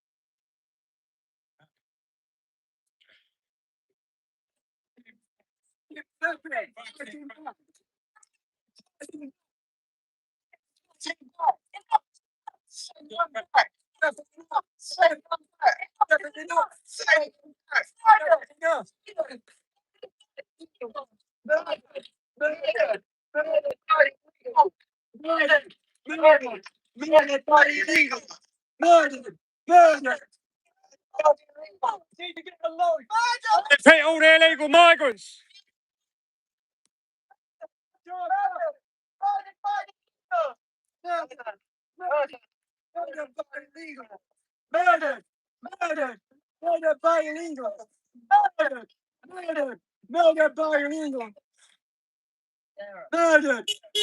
Defeat all the illegal migrants. Murdered by illegal. Murdered by illegal.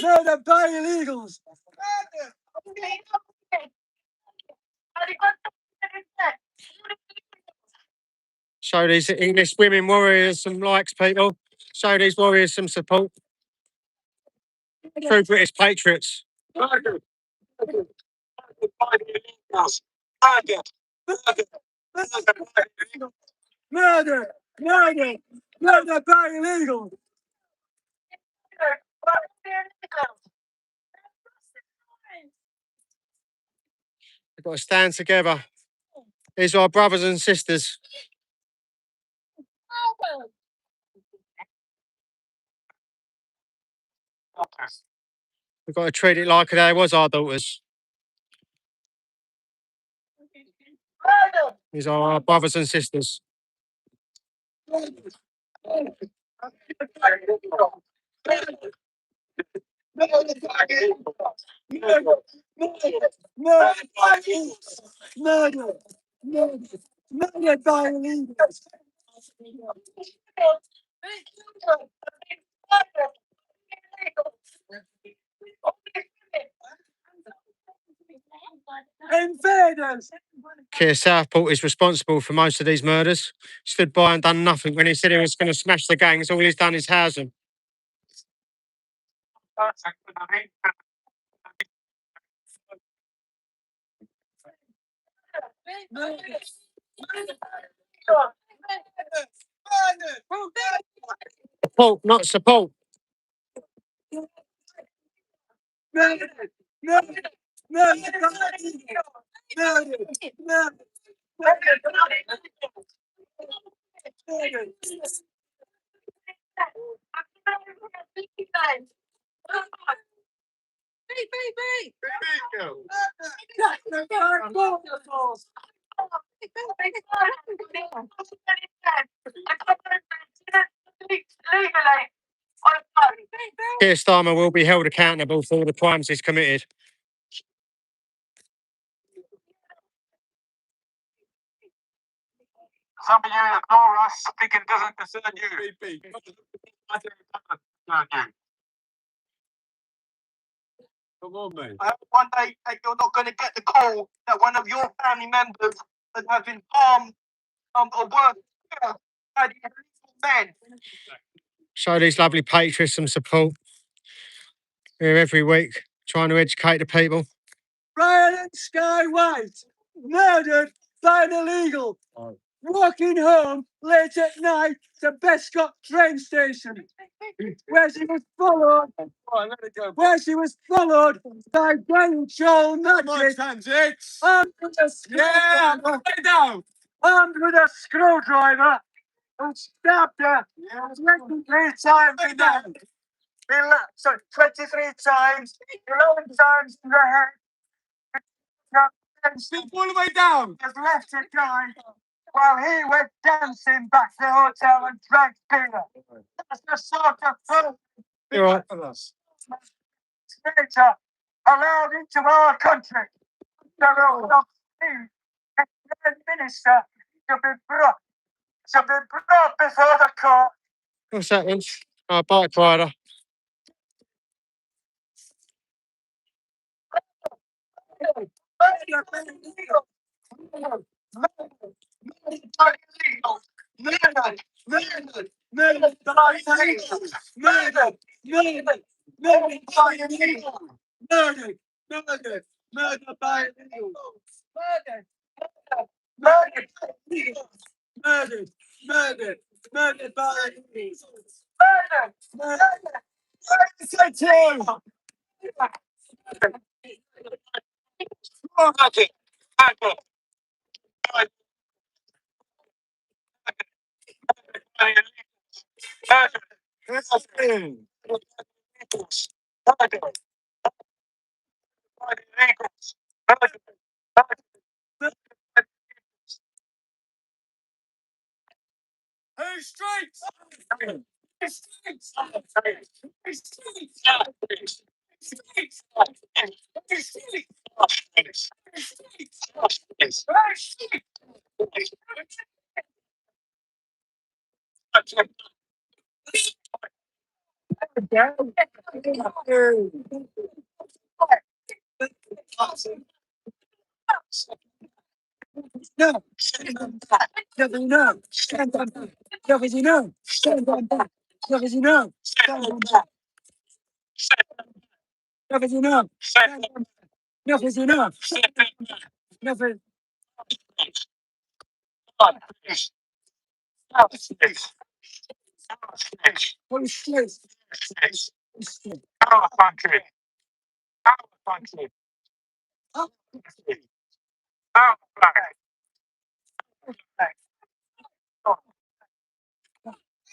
Murdered by illegals. Show these English women warriors some likes, people. Show these warriors some support. True British patriots. Murdered by illegals. Murdered by illegals. We've got to stand together. These are our brothers and sisters. We've got to treat it like they was our daughters. These are our brothers and sisters. Murdered by illegals. Invaders. Keir Southport is responsible for most of these murders. Stood by and done nothing when he said he was going to smash the gangs. All he's done is house them. Support, not support. Keir Starmer will be held accountable for all the crimes he's committed. Some of you ignore us, think it doesn't concern you. Come on, mate. I hope one day that you're not going to get the call that one of your family members that have been harmed or worse by the illegal men. Show these lovely patriots some support. Here every week, trying to educate the people. Brian Sky White, murdered by an illegal, walking home late at night to Bescott train station, where she was followed by Glenn Joel Magic, armed with a screwdriver, who stabbed her 23 times in the head. 23 times, 11 times in the head. Sleep all the way down. Has left her dying while he went dancing back to the hotel and drank beer. That's the sort of person You're right. Senator allowed into our country. There are some minister to be brought before the court. What's that, then? Our bike rider. Who's streets? Who's streets? Who's streets? Streets. Who's streets? Who's streets? No, stand on back. Nothing, no, stand on back. Nothing, no, stand on back. Nothing, no, stand on back. Nothing, no, stand on back. Nothing, no, nothing. What is this? Our country. Our country. Our country. Our flag.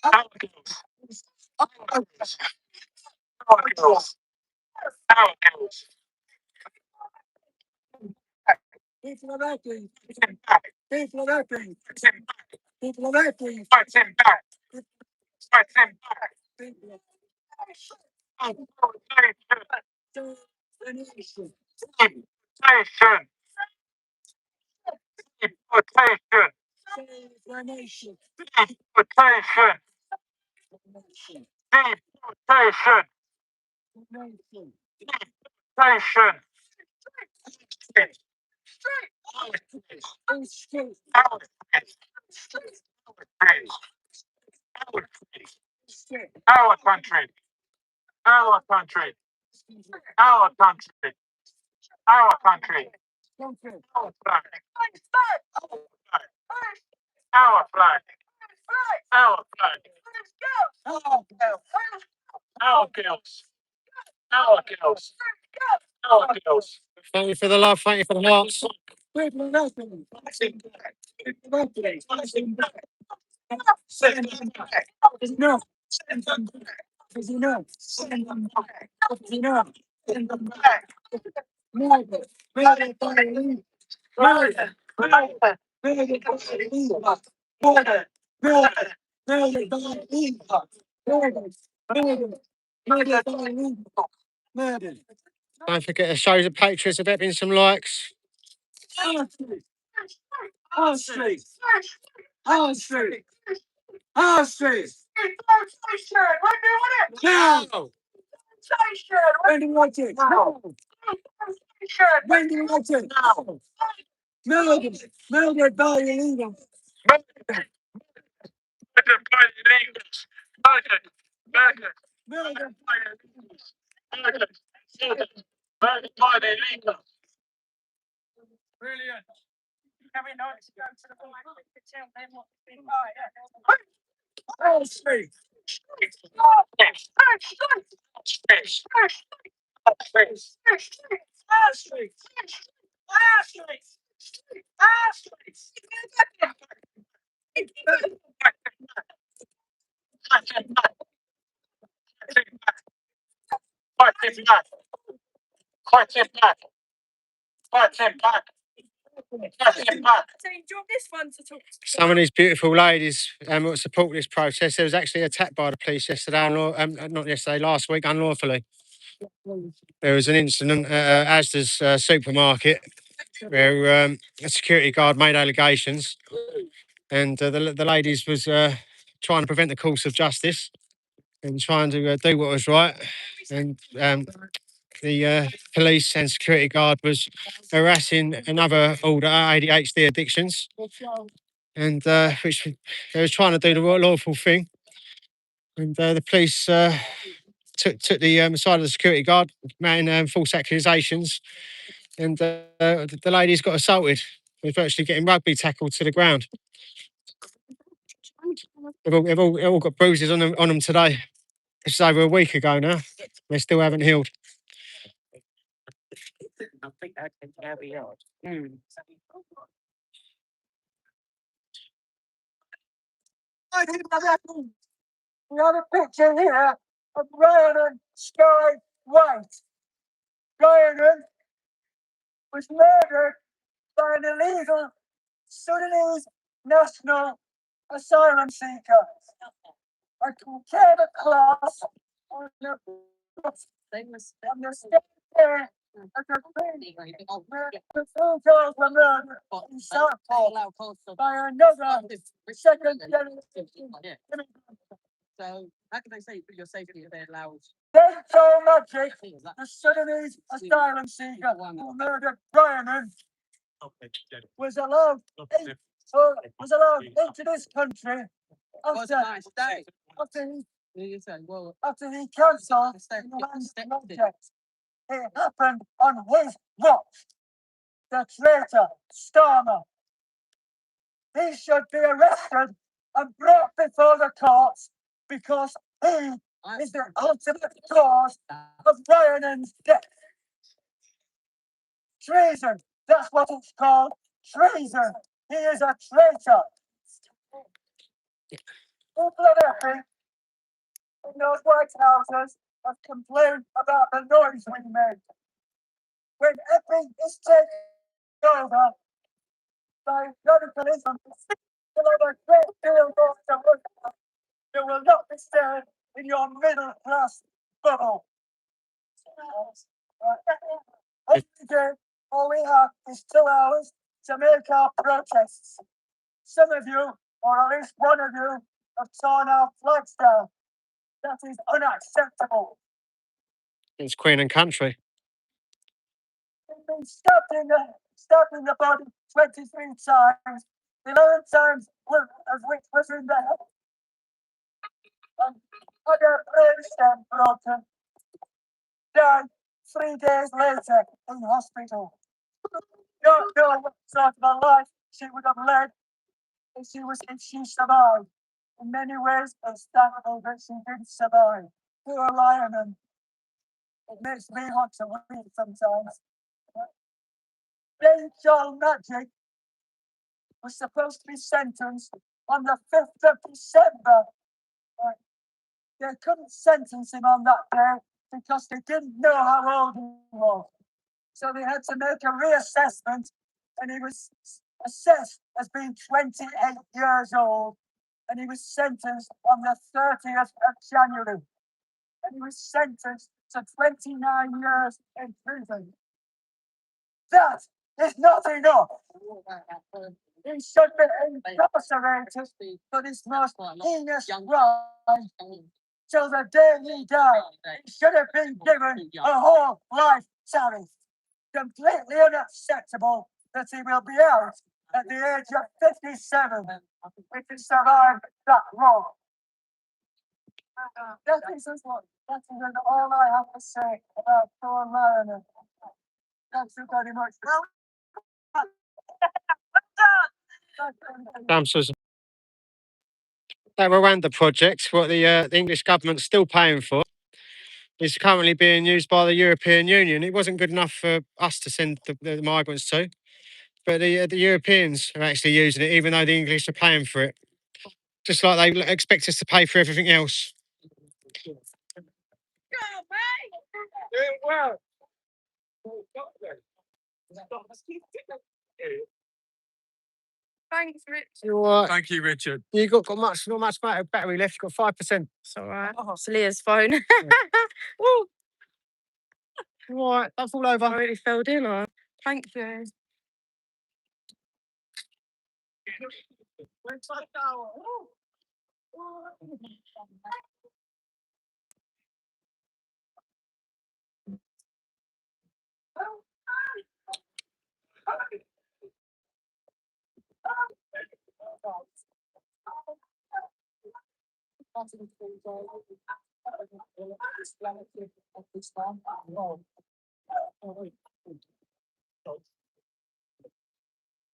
Our girls. Our girls. Our girls. Our girls. People of Epping. People of Epping. People of Epping. Fight him back. Fight him back. People of Deportation. Deportation. Deportation. Save the nation. Deportation. Deportation. Deportation. Deportation. Our country. Our country. Our country. Our country. Our flag. Our flag. Our flag. Our girls. Our girls. Our girls. Thank you for the love. Thank you for the hearts. People of Epping. People of Epping. Send them back. Is enough. Send them back. Is enough. Send them back. Is enough. Send them back. Murder. Murder by illegal. Murder. Murder. Murder by illegal. Murder. Murder. Murder by illegal. Murder. Murder. Murder by illegal. Murder. Don't forget to show the patriots of Epping some likes. Our street. Our street. Our street. Our street. No. When do you want it? No. When do you want it? No. Murdered. Murdered by illegal. Murdered. Murdered by illegals. Murdered. Murdered. Murdered by illegals. Murdered. Murdered. Murdered by the illegals. Brilliant. Very nice to go to the point to tell them what's been by. Our street. Our street. Our street. Our street. Our street. Our street. Our street. Fight him back. Fight him back. Fight him back. Fight him back. So you want this one to talk to? Some of these beautiful ladies that support this protest. There was actually attacked by the police yesterday, not yesterday, last week, unlawfully. There was an incident at Asda's supermarket where a security guard made allegations, and the ladies was trying to prevent the course of justice and trying to do what was right. And the police and security guard was harassing another older ADHD addictions, and which they was trying to do the lawful thing. And the police took the side of the security guard, making false accusations, and the ladies got assaulted. They're virtually getting rugby tackled to the ground. They've all got bruises on them today. This is over a week ago now. They still haven't healed. I think I can carry on. Mm. We have a picture here of Ryan Sky White. Ryan was murdered by an illegal Sudanese national asylum seeker. I came across on the state there at the where the two girls were murdered in Southport by another second generation immigrant. So how can they say for your safety if they allow? They told Magic, the Sudanese asylum seeker who murdered Brian was allowed into this country after he cancelled the land project. It happened on his watch. The traitor, Starmer. He should be arrested and brought before the courts because he is the ultimate cause of Ryan's death. Treason, that's what it's called. Treason. He is a traitor. People at Epping in those White Houses have complained about the noise we made. When Epping is taken over by radicalism, you'll have a great deal more to look at. You will not be staying in your middle class bubble. Every day, all we have is 2 hours to make our protests. Some of you, or at least one of you, have torn our flags down. That is unacceptable. It's Queen and Country. We've been stabbed in the body 23 times, 11 times of which was in the head. And had her brainstem broken. Died 3 days later in hospital. Don't know what sort of a life she would have led if she survived. In many ways, it's thankful that she didn't survive. Poor Lionel. It makes me want to weep sometimes. Rachel Magic was supposed to be sentenced on the 5th of December. They couldn't sentence him on that day because they didn't know how old he was. So they had to make a reassessment, and he was assessed as being 28 years old, and he was sentenced on the 30th of January. And he was sentenced to 29 years in prison. That is not enough. He should be incarcerated for this most heinous crime till the day he died. He should have been given a whole life tariff. Completely unacceptable that he will be out at the age of 57 if he survived that long. That is all I have to say about poor Mariner. Thanks you very much. Damn, Susan. That Rwanda project, what the English government's still paying for, is currently being used by the European Union. It wasn't good enough for us to send the migrants to, but the Europeans are actually using it, even though the English are paying for it. Just like they expect us to pay for everything else. Doing well. Thanks, Rich. You all right? Thank you, Richard. You not much battery left. You've got 5%. It's all right. It's Leah's phone. Woo. You all right? Don't fall over. I really filled in on. Thank you.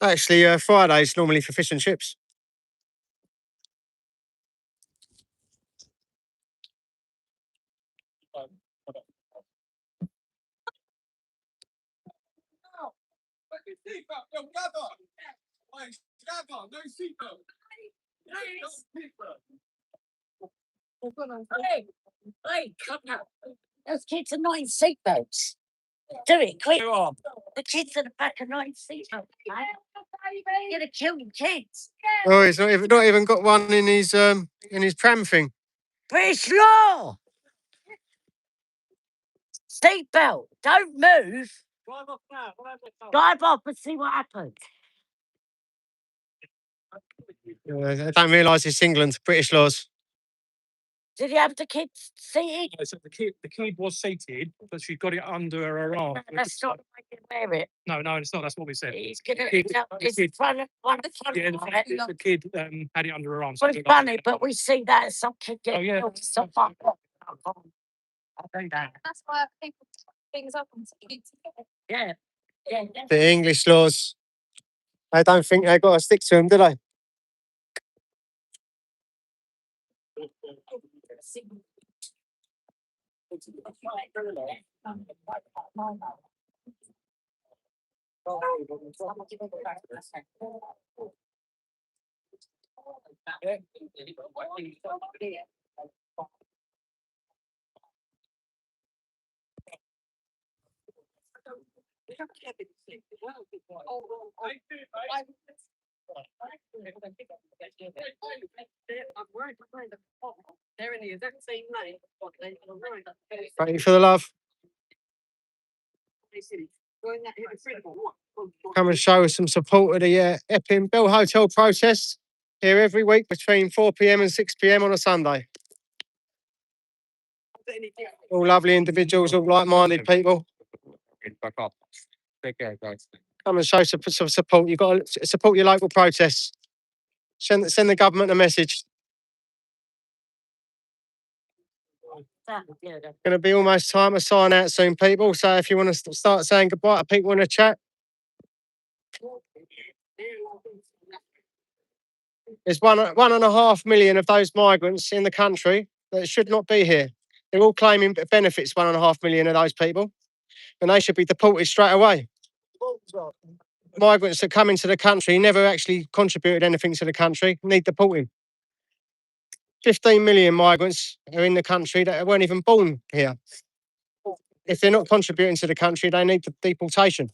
Actually, Friday's normally for fish and chips. Hey, come on. Those kids are not in seatbelts. Do it, quick. The kids at the back are not in seatbelts. You're gonna kill the kids. Oh, he's not even got one in his pram thing. British law. Seatbelt. Don't move. Drive off now. Drive off and see what happens. I don't realise it's England, British laws. Did you have the kids seated? So the kid was seated, but she got it under her arm. No, that's not the way you wear it. No, it's not. That's what we said. He's gonna. Kid- No, it's kid- front of one of the front. Yeah, Right? the kid had it under her arm. Well, it's funny, but we see that as some kid Oh, getting yeah. killed. So far. I'll do that. That's why people things up on TV. Yeah. Yeah. The English laws. I don't think they got to stick to them, do they? They're in the exact same lane. Thank you for the love. Come and show us some support of the Epping Bell Hotel protest here every week between 4 p.m. and 6 p.m. on a Sunday. All lovely individuals, all like-minded people. Come and show some support. You've got to support your local protests. Send the government a message. Going to be almost time to sign out soon, people. So if you want to start saying goodbye to people in the chat, there's 1.5 million of those migrants in the country that should not be here. They're all claiming benefits, 1.5 million of those people, and they should be deported straight away. Migrants that come into the country never actually contributed anything to the country, need deporting. 15 million migrants are in the country that weren't even born here. If they're not contributing to the country, they need deportation.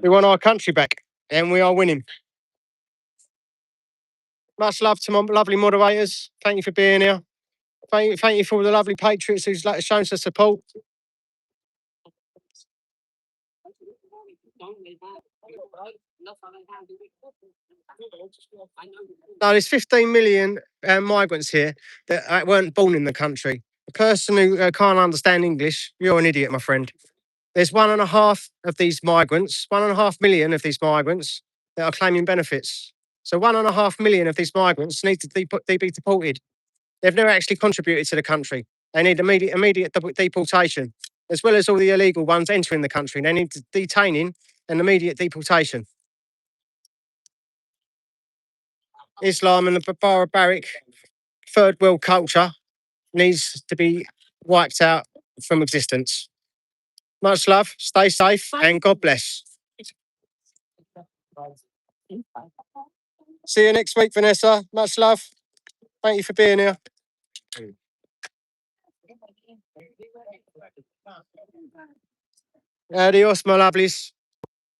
We want our country back, and we are winning. Much love to my lovely moderators. Thank you for being here. Thank you for all the lovely patriots who's shown us support. No, there's 15 million migrants here that weren't born in the country. A person who can't understand English, you're an idiot, my friend. There's 1.5 of these migrants, 1.5 million of these migrants that are claiming benefits. So 1.5 million of these migrants need to be deported. They've never actually contributed to the country. They need immediate deportation, as well as all the illegal ones entering the country. They need detaining and immediate deportation. Islam and the barbaric third world culture needs to be wiped out from existence. Much love, stay safe, and God bless. See you next week, Vanessa. Much love. Thank you for being here. Adios, my lovelies.